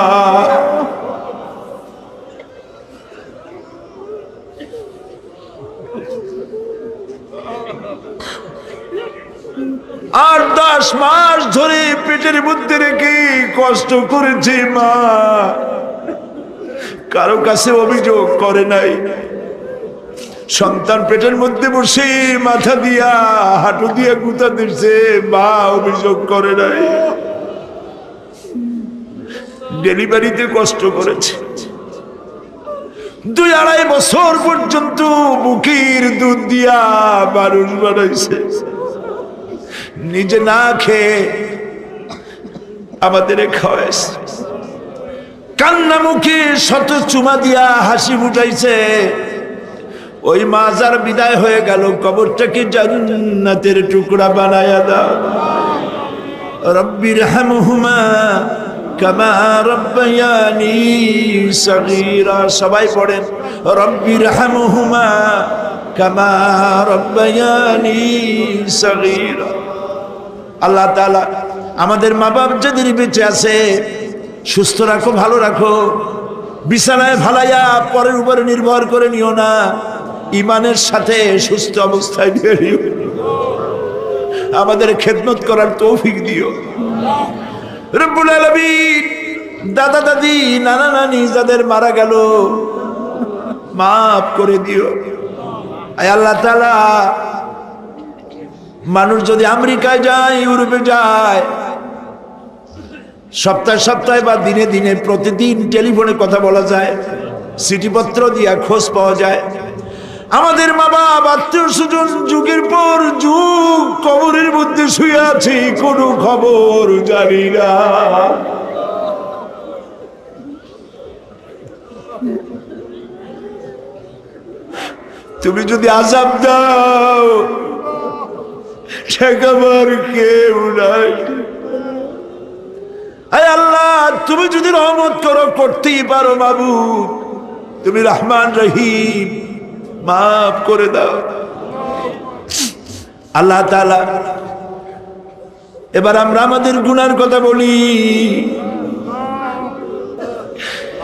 আর 10 মাস ধরে পেটের মধ্যে রেখে কষ্ট করেছে মা, কারো কাছে অভিযোগ করে নাই। সন্তান পেটের মধ্যে বসে মাথা দিয়া হাঁটু দিয়া গুঁতা দিচ্ছে, মা অভিযোগ করে নাই। ডেলিভারিতে কষ্ট করেছে, 2-2.5 বছর পর্যন্ত বুকের দুধ দিয়া মানুষ বানাইছে, নিজে না খেয়ে আমাদের খাওয়াইছে, কান্না মুখে শত চুমা দিয়া হাসি ফুটাইছে। ওই মা যার বিদায় হয়ে গেল, কবরটাকে জান্নাতের টুকরা বানায়া দাও। রব্বির হামহুমা কামা রব্বায়ানি সগীরা। সবাই পড়েন, রব্বির হামহুমা কামা রব্বায়ানি সগীরা। আল্লাহ তাআলা, আমাদের মা বাপ যাদের বেঁচে আছে, সুস্থ রাখো, ভালো রাখো। বিছানায় ভালাইয়া পরের উপরে নির্ভর করে নিও না, ইমানের সাথে সুস্থ অবস্থায় নিয়ে নিও। আমাদের খেদমত করার তৌফিক দিও রব্বুল আলামিন। দাদা দাদি, নানা নানি যাদের মারা গেল, মাফ করে দিও। আয় আল্লাহ তাআলা, মানুষ যদি আমেরিকায় যায়, ইউরোপে যায়, সপ্তাহে সপ্তাহে বা দিনে দিনে প্রতিদিন টেলিফোনে কথা বলা যায়, চিঠিপত্র দিয়া খোঁজ পাওয়া যায়। আমাদের মা বাবা, আত্মীয় স্বজন যুগের পর যুগ কবরের মধ্যে শুয়ে আছে, কোনো খবর জানি না। তুমি যদি আযাব দাও, ঠেকাবার কেউ নাই। আয় আল্লাহ, তুমি যদি রহমত করো, করতেই পারো মাবুদ, তুমি রহমান রহিম, মাফ করে দাও। আল্লাহ তাআলা, এবার আমরা আমাদের গুনার কথা বলি।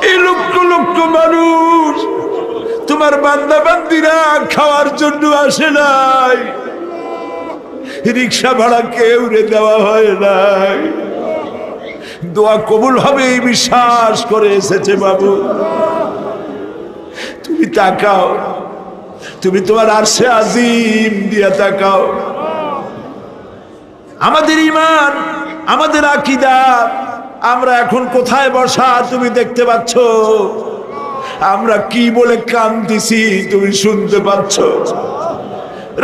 এই লক্ষ লক্ষ মানুষ তোমার বান্দা বান্দিরা খাওয়ার জন্য আসে নাই, রিক্সা ভাড়া কেউ দেওয়া হয় নাই, দোয়া কবুল হবে এই বিশ্বাস করে এসেছে। বাবু তুমি তাকাও, তুমি তোমার আরশে আজিম দিয়া তাকাও। আমাদের ঈমান, আমাদের আকীদা, আমরা এখন কোথায় বসা তুমি দেখতে পাচ্ছ, আমরা কি বলে কাঁদতেছি তুমি শুনতে পাচ্ছ।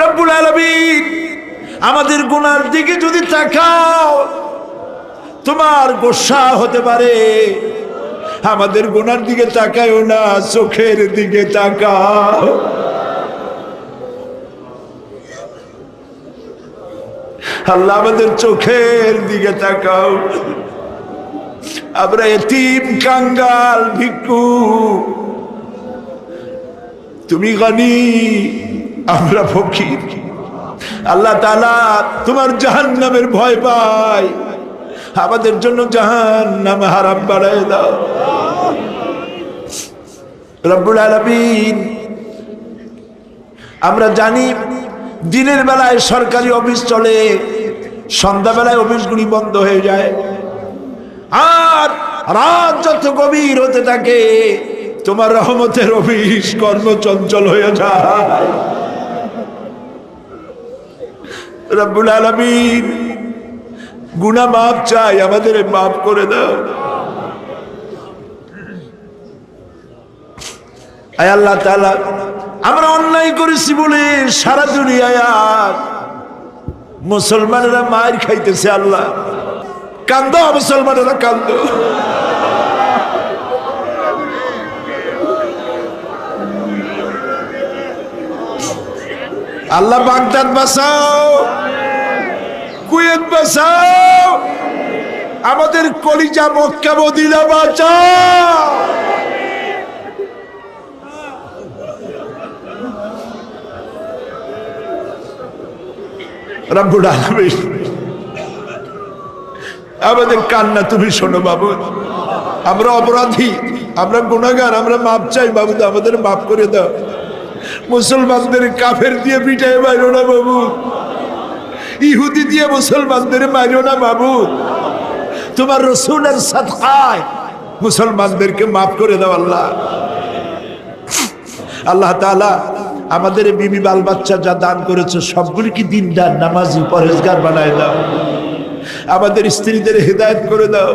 রব্বুল আলামিন, আমাদের গুনার দিকে যদি তাকাও তোমার গোসা হতে পারে। আমাদের গুনার দিকে তাকায়ও না, চোখের দিকে তাকাও। আল্লাহ, আমাদের চোখের দিকে তাকাও। আমরা এতিম, কাঙ্গাল, ভিক্ষু, তুমি গনি, আমরা ফকির। আল্লাহ তাআলা তোমার জাহান্নামের ভয় পাই, আমাদের জন্য জাহান্নাম হারাম বানায় দাও। রব্বুল আলামিন, আমরা জানি দিনের বেলায় সরকারি অফিস চলে, সন্ধ্যাবেলায় অফিসগুলি বন্ধ হয়ে যায়, আর রাত যত গভীর হতে থাকে তোমার রহমতের অফিস কর্মচঞ্চল হয়ে যায়। রব্বুল আলামিন, গুনাহ মাফ চাই, আমাদের মাফ করে দাও। আয় আল্লাহ তাআলা, আমরা অন্যায় করেছি বলে সারা দুনিয়ায় মুসলমানেরা মার খাইতেছে। আল্লাহ, কান্দো মুসলমানেরা, কান্দো। আল্লাহ, বাগদাদ বাঁচাও, কুয়েত বাঁচাও, আমাদের কলিজা মক্কা মদিনা বাঁচাও। রব্বুল আলামিন, আমাদের কান্না তুমি শোনো বাবু। আমরা অপরাধী, আমরা গুনাহগার, আমরা মাপ চাই বাবু, আমাদের মাফ করে দাও। মুসলমানদের কাফের দিয়ে পিটায় মারো না বাবু, ইহুদি দিয়ে মুসলমানদের মারো না বাবু, তোমার রাসূলের সাদকায় মুসলমানদেরকে মাফ করে দাও। আল্লাহ, আল্লাহ তাআলা আমাদের বিবি বাল বাচ্চা যা দান করেছে সবগুলিকে দিনদার, নামাজি, পরহেজগার বানায় দাও। আমাদের স্ত্রীদের হেদায়েত করে দাও,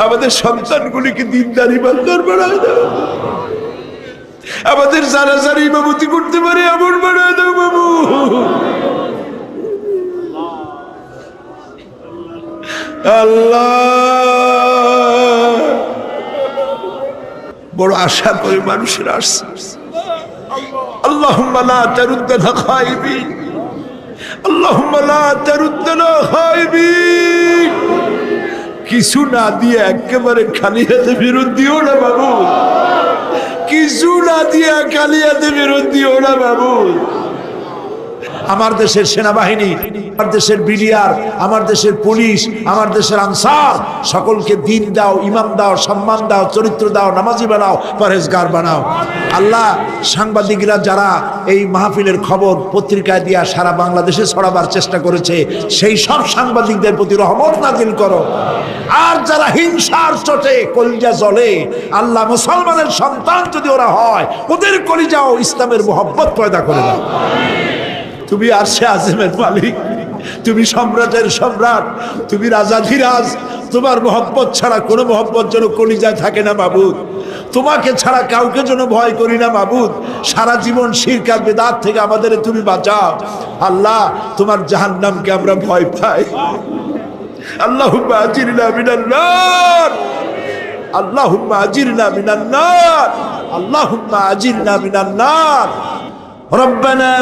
আমাদের সন্তানগুলিকে দিনদার, ইমানদার বানায় দাও। আমাদের যারা যারা ইমামতি করতে পারে এমন বানায় দাও বাবু। আল্লাহ, বড় আশা করে মানুষের আসছে। আল্লাহুম্মা লা তারুদ্দানা খাইবিন, আল্লাহুম্মা লা তারুদ্দানা খাইবিন। কিছু না দিয়ে একেবারে খালি হাতে ফেরত দিও না বাবু, কিছু না দিয়ে খালি হাতে ফেরত দিও না বাবু। আমার দেশের সেনাবাহিনী, আমার দেশের বিডিআর, আমার দেশের পুলিশ, আমার দেশের আনসার, সকলকে দিন দাও, ইমাম দাও, সম্মান দাও, চরিত্র দাও, নামাজি বানাও, পরহেজগার বানাও। আল্লাহ, সাংবাদিকরা যারা এই মাহফিলের খবর পত্রিকায় দিয়া সারা বাংলাদেশে ছড়াবার চেষ্টা করেছে, সেই সব সাংবাদিকদের প্রতি রহমত নাজিল করো। আর যারা হিংসার চোটে কলিজা জ্বলে, আল্লাহ, মুসলমানের সন্তান যদি ওরা হয়, ওদের কলিজাও ইসলামের মোহব্বত পয়দা করে দাও। তুমি আরশে আজিমের মালিক, তুমি সম্রাটের সম্রাট, তুমি রাজাধিরাজ। তোমার মোহব্বত ছাড়া কোনো মোহব্বত যেন কলিজায় থাকে না মাবুদ। তোমাকে ছাড়া কাউকে যেন ভয় করি না মাবুদ। সারা জীবন শিরক আর বিদআত থেকে আমাদের তুমি বাঁচাও। আল্লাহ, তোমার জাহান্নামকে আমরা ভয় পাই। আল্লাহুম্মা আজিরনা মিনান নার, আল্লাহুম্মা আজিরনা মিনান নার, আল্লাহুম্মা আজিরনা মিনান নার। রব্বানা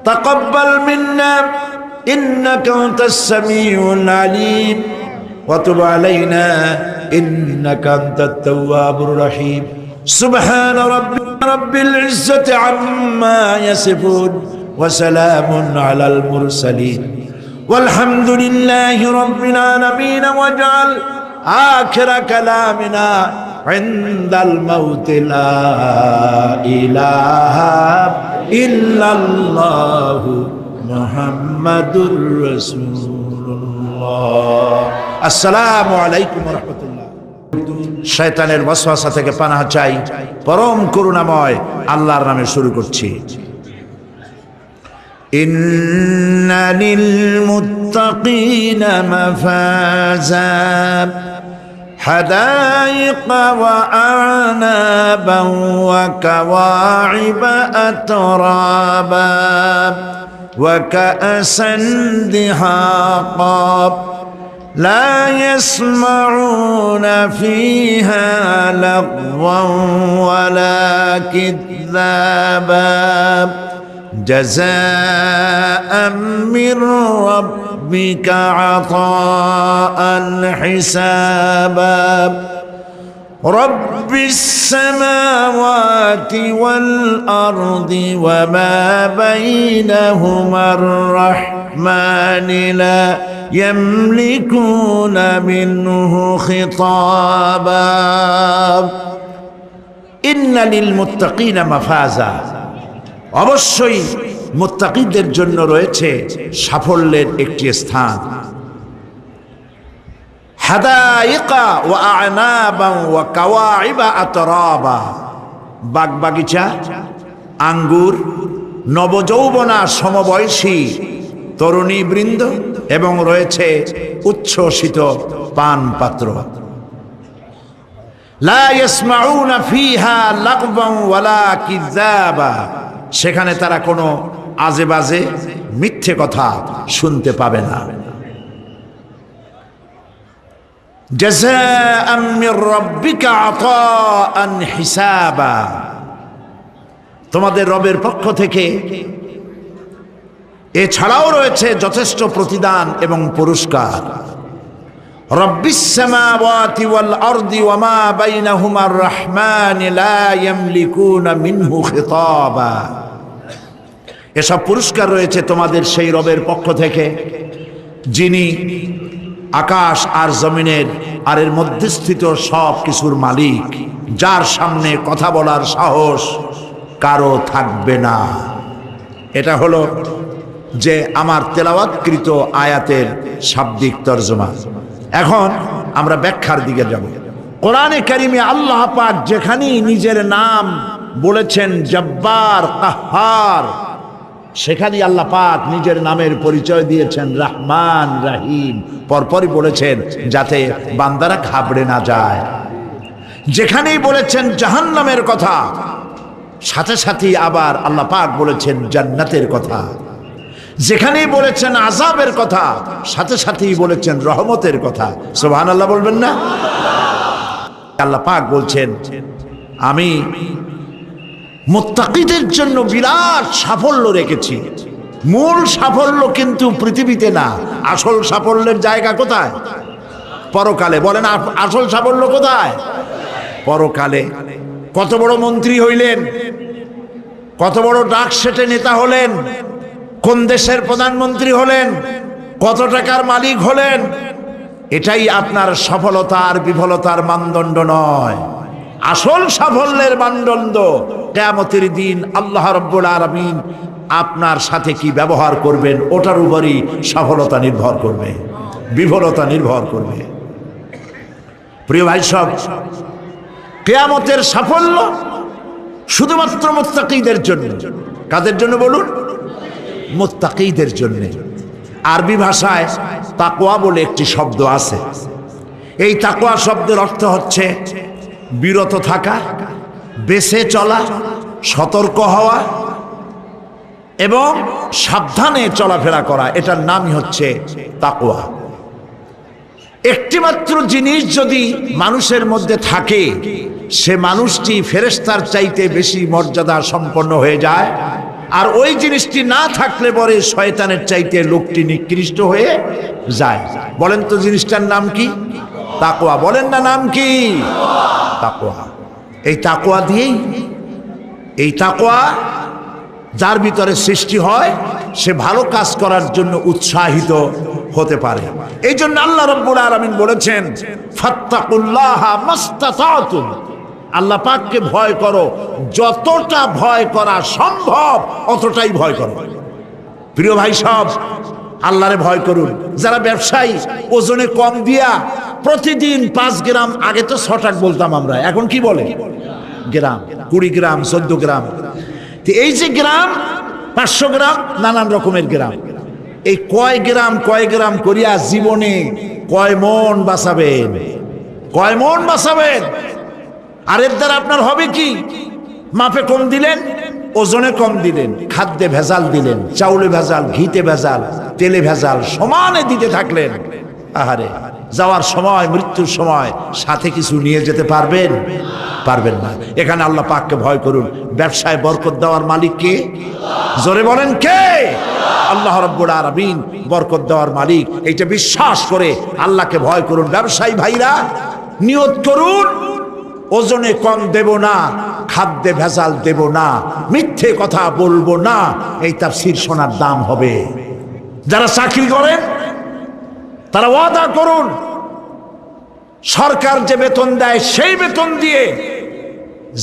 তাকাব্বাল মিন্না ইন্নাকা আনতাস সামিউল আলিম وتب علينا إنك أنت التواب الرحيم سبحان رب العزة عما يصفون وسلام على المرسلين والحمد لله رب العالمين واجعل آخر كلامنا عند الموت لا إله إلا الله محمد رسول الله السلام عليكم ورحمة الله শয়তানের ওয়াসওয়াসা থেকে পানাহ চাই পরম করুণাময় আল্লাহর নামে শুরু করছি إن للمتقين مفازا حدائق وأعنابا وكواعب أترابا وكأسا دحاقا لا يسمعون فيها لغوا ولا كذابا جزاء من ربك عطاء حسابا رب السماوات والأرض وما بينهما الرحمن لا يملكون منه خطابا إن للمتقين مفازا অবশ্যই মুত্তাকিদের জন্য রয়েছে সাফল্যের একটি স্থান হাদাইকা ওয়া আ'নাবা ওয়া কাওয়াইবা আতরাবা বাগবাগিচা আঙ্গুর নবযৌবনা সমবয়সী তরুণী বৃন্দ এবং রয়েছে উচ্ছ্বসিত পান পাত্র লা ইয়াসমাউনা ফিহা লাগওয়ান ওয়ালা কিযাবা সেখানে তারা কোনো আজে বাজে মিথ্যে কথা শুনতে পাবে না জাযাআম মির রাব্বিকা আতাআন হিসাবা তোমাদের রবের পক্ষ থেকে এছাড়াও রয়েছে যথেষ্ট প্রতিদান এবং পুরস্কার রব্বিস সামাওয়াতি ওয়াল আরদি ওয়া মা বাইনাহুমার রহমান লা ইয়ামলিকুনা মিনহু খিতাবা এসব পুরস্কার রয়েছে তোমাদের সেই রবের পক্ষ থেকে যিনি আকাশ আর জমিনের আর এর মধ্যস্থিত সব কিছুর মালিক যার সামনে কথা বলার সাহস কারো থাকবে না এটা হলো যে আমার তেলাওয়াতকৃত আয়াতের শাব্দিক তরজমা এখন আমরা ব্যাখ্যার দিকে যাব কোরআনে কারিমে আল্লাহ পাক যেখানেই নিজের নাম বলেছেন জব্বার কাহ্হার সেখানেই আল্লাহ পাক নিজের নামের পরিচয় দিয়েছেন রহমান রহিম পরপরই বলেছেন যাতে বান্দারা ঘাবড়ে না যায় যেখানেই বলেছেন জাহান্নামের কথা সাথে সাথে আবার আল্লাহ পাক বলেছেন জান্নাতের কথা যেখানেই বলেছেন আযাবের কথা সাথে সাথেই বলেছেন রহমতের কথা সুবহানাল্লাহ বলবেন না আল্লাহ পাক বলছেন আমি মুত্তাকিদের জন্য বিরাট সাফল্য রেখেছি মূল সাফল্য কিন্তু পৃথিবীতে না আসল সাফল্যের জায়গা কোথায় পরকালে বলেন আসল সাফল্য কোথায় পরকালে কত বড় মন্ত্রী হইলেন কত বড় ডাক সেটে নেতা হলেন কোন দেশের প্রধানমন্ত্রী হলেন কত টাকার মালিক হলেন এটাই আপনার সফলতা আর বিফলতার মানদণ্ড নয় আসল সাফল্যের মানদণ্ড কিয়ামতের দিন আল্লাহ রাব্বুল আলামিন আপনার সাথে কি ব্যবহার করবেন ওটার উপরই সফলতা নির্ভর করবে বিফলতা নির্ভর করবে প্রিয় ভাই সব কিয়ামতের সাফল্য শুধুমাত্র মুত্তাকিদের জন্য কাদের জন্য বলুন মুত্তাকিদের জন্য আরবি ভাষায় তাকওয়া বলে একটি শব্দ আছে এই তাকওয়া শব্দের অর্থ হচ্ছে বিরত থাকা বেঁচে চলা সতর্ক হওয়া এবং সাবধানে চলাফেরা করা এটার নামই হচ্ছে তাকওয়া একটিমাত্র জিনিস যদি মানুষের মধ্যে থাকে সে মানুষটি ফেরেশতার চাইতে বেশি মর্যাদা সম্পন্ন হয়ে যায় আর ওই জিনিসটি না থাকলে পরে শয়তানের চাইতে লোকটি নিকৃষ্ট হয়ে যায়। বলেন তো জিনিসটার নাম কি? তাকওয়া। বলেন না নাম কি? তাকওয়া। এই তাকওয়া দিয়েই, এই তাকওয়া যার ভিতরে সৃষ্টি হয় সে ভালো কাজ করার জন্য উৎসাহিত হতে পারে। এই জন্য আল্লাহ রাব্বুল আলামিন বলেছেন ফাত্তাকুল্লাহা মাস্তাতাতুম, আল্লাহ পাককে ভয় করো, যতটা ভয় করা সম্ভব অতটাই ভয় করো। প্রিয় ভাই সব, আল্লাহরে ভয় করুন। যারা ব্যবসায়ী ওজনে কম দিয়া প্রতিদিন 5 গ্রাম, আগে তো 6 টাকা বলতাম আমরা, এখন কি বলে? গ্রাম, 20 গ্রাম, 14 গ্রাম। এই যে গ্রাম, 500 গ্রাম, নানান রকমের গ্রাম, এই কয় গ্রাম করিয়া জীবনে কয় মন বাঁচাবেন? কয় মন বাঁচাবেন? আর এর দ্বারা আপনার হবে কি? মাপে কম দিলেন, ওজনে কম দিলেন, খাদ্যে ভেজাল দিলেন, চাউলে ভেজাল, ঘিতে ভেজাল, তেলে ভেজাল, সমানে দিতে থাকলেন। আহারে, যাওয়ার সময়, মৃত্যুর সময় সাথে কিছু নিয়ে যেতে পারবেন? পারবেন না। এখানে আল্লাহ পাককে ভয় করুন। ব্যবসায় বরকত দেওয়ার মালিক কে? জোরে বলেন কে? আল্লাহ রাব্বুল আলামিন বরকত দেওয়ার মালিক। এইটা বিশ্বাস করে আল্লাহকে ভয় করুন। ব্যবসায়ী ভাইরা নিয়ত করুন, ওজনে কম দেব না, খাদ্যে ভেজাল দেব না, মিথ্যে কথা বলবো না। এই তাফসীর শোনার দাম হবে। যারা চাকরি করেন তারা ওয়াদা করুন, সরকার যে বেতন দেয় সেই বেতন দিয়ে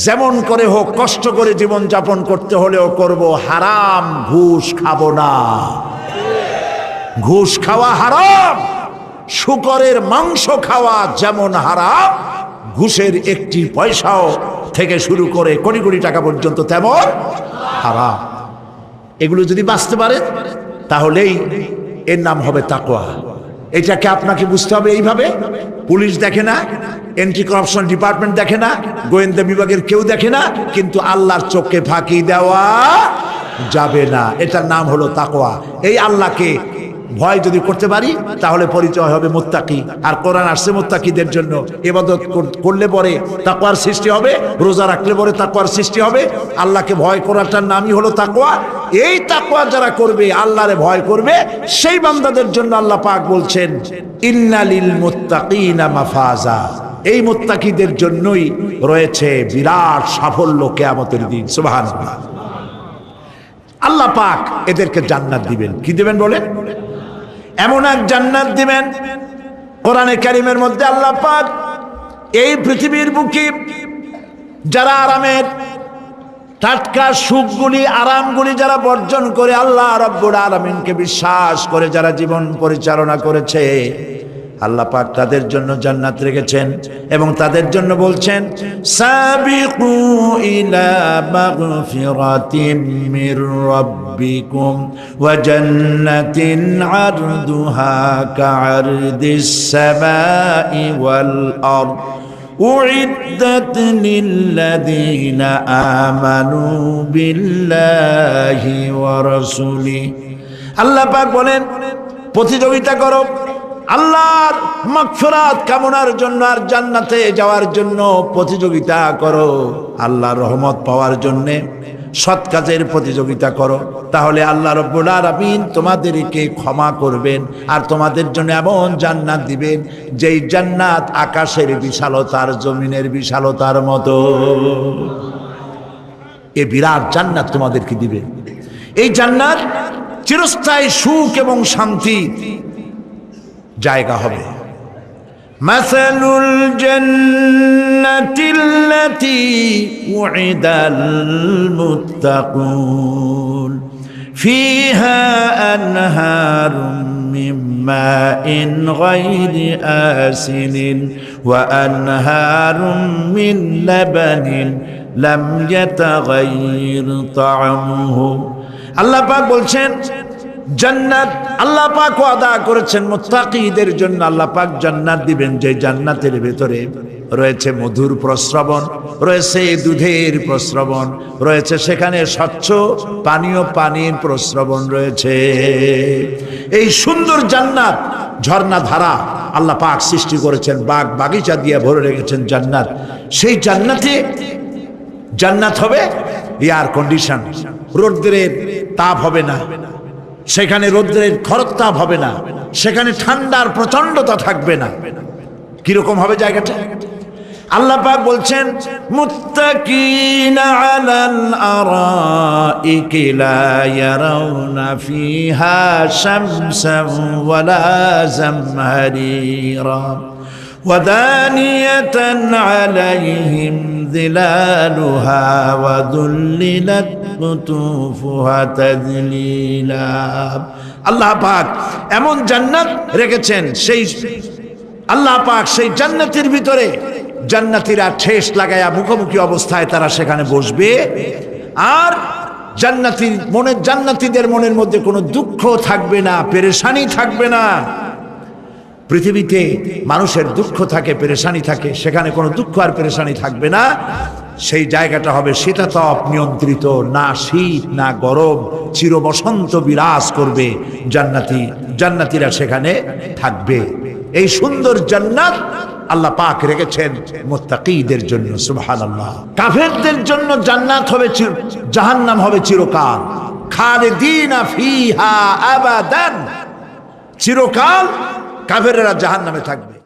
যেমন করে হোক কষ্ট করে জীবন যাপন করতে হলেও করব, হারাম ঘুষ খাবো না। ঘুষ খাওয়া হারাম। শূকরের মাংস খাওয়া যেমন হারাম, ঘুষের একটি পয়সাও থেকে শুরু করে কোটি কোটি টাকা পর্যন্ত তেমন হারাম। এগুলো যদি বাঁচতে পারেন তাহলেই এর নাম হবে তাকওয়া। এটাকে আপনাকে বুঝতে হবে এইভাবে। পুলিশ দেখে না, এন্টি করাপশন ডিপার্টমেন্ট দেখে না, গোয়েন্দা বিভাগের কেউ দেখে না, কিন্তু আল্লাহর চোখে ফাঁকি দেওয়া যাবে না। এটার নাম হলো তাকওয়া। এই আল্লাহকে ভয় যদি করতে পারি তাহলে পরিচয় হবে মুত্তাকি। আর কোরআন আসছে মুত্তাকিদের জন্য। ইবাদত করলে পরে তাকওয়ার সৃষ্টি হবে, রোজা রাখলে পরে তাকওয়ার সৃষ্টি হবে। আল্লাহকে ভয় করাটার নামই হলো তাকওয়া। এই তাকওয়া যারা করবে, আল্লাহরে ভয় করবে, সেই বান্দাদের জন্য আল্লাহ পাক বলছেন ইন্নালিল মুত্তাকিনা মাফাজা। এই মুত্তাকিদের জন্যই রয়েছে বিরাট সাফল্য কিয়ামতের দিন। সুবহানাল্লাহ। আল্লাহ পাক এদেরকে জান্নাত দিবেন। কি দিবেন বলেন? এমন এক জান্নাত দিবেন, কোরআনে কারীমের মধ্যে আল্লাহ পাক এই পৃথিবীর বুকে যারা আরামের টাটকা সুখগুলি, আরামগুলি যারা বর্জন করে আল্লাহ রাব্বুল আলামিনকে বিশ্বাস করে যারা জীবন পরিচালনা করেছে, আল্লাহ পাক তাদের জন্য জান্নাত রেখেছেন। এবং তাদের জন্য বলছেন সাবিকু ইলা মাগফিরাতিম মির রাব্বিকুম ওয়া জান্নাতিন আরদুহা কাআরদিস সামাই ওয়াল আরদ উইদ্দাত লিল্লাযীনা আমানু বিল্লাহি ওয়া রাসূলিহি। আল্লাহ পাক বলেন প্রতিযোগিতা করো আল্লাহর মাগফিরাত কামনার জন্য আর জান্নাতে যাওয়ার জন্য প্রতিযোগিতা করো। আল্লাহর রহমত পাওয়ার জন্য সৎ কাজের প্রতিযোগিতা করো, তাহলে আল্লাহ রাব্বুল আলামিন তোমাদেরকে ক্ষমা করবেন আর তোমাদের জন্য এমন জান্নাত দিবেন যেই জান্নাত আকাশের বিশালতার, জমিনের বিশালতার মতো। এই বিরাট জান্নাত তোমাদেরকে দিবেন। এই জান্নাত চিরস্থায়ী সুখ এবং শান্তি জায়গা হবে। মাসালুল জান্নাতিল্লাতী উইদাল মুত্তাকুন ফিহা আনহারুম মিন মাইন গায়রি আসিনিন ওয়া আনহারুম মিন লাবানিন লাম ইয়াতাগায়্যার তা'আমুহু। আল্লাহ পাক বলছেন জান্নাত আল্লাহ পাক ওয়াদা করেছেন মুত্তাকিদের জন্য। আল্লাহ পাক জান্নাত দিবেন যে জান্নাতের ভেতরে রয়েছে মধুর প্রস্রবণ, রয়েছে দুধের প্রস্রবণ, রয়েছে সেখানে স্বচ্ছ পানীয় পানির প্রস্রবণ রয়েছে। এই সুন্দর জান্নাত, ঝর্ণা ধারা আল্লাহ পাক সৃষ্টি করেছেন, বাগ বাগিচা দিয়ে ভরে রেখেছেন জান্নাত। সেই জান্নাতে জান্নাত হবে এয়ার কন্ডিশন, রৌদ্রের তাপ হবে না, সেখানে রৌদ্রের খরতাপ হবে না, সেখানে ঠান্ডার প্রচন্ডতা থাকবে না। কিরকম হবে জায়গাটা? আল্লাহ পাক বলছেন মুত্তাকিনা আলাল আরাইকি লা ইয়ারাউনা ফিহা শামসান ওয়ালা জামহারিরা ودانية عليهم ظلالها وذللت قطوفها تذليلا। আল্লাহ পাক এমন জান্নাত রেখেছেন, সেই আল্লাহ পাক সেই জান্নাতের ভিতরে জান্নাতীরা ঠেস লাগায়া মুখোমুখি অবস্থায় তারা সেখানে বসবে, আর জান্নাতীদের মনের মধ্যে কোনো দুঃখ থাকবে না, পেরেশানি থাকবে না। পৃথিবীতে মানুষের দুঃখ থাকে, পেরেশানি থাকে, সেখানে কোনো দুঃখ আর পেরেশানি থাকবে না। সেই জায়গাটা হবে শীতাতপ নিয়ন্ত্রিত, না শীত না গরম, চির বসন্ত বিরাজ করবে। জান্নাতীরা সেখানে থাকবে। এই সুন্দর জান্নাত আল্লাহ পাক রেখেছেন মুত্তাকীদের জন্য। সুবহানাল্লাহ। কাফেরদের জন্য জান্নাত হবে, জাহান্নাম হবে চিরকাল। খালিদিনা ফিহা আবাদান, চিরকাল কাফেররা জাহান্নামে থাকবে।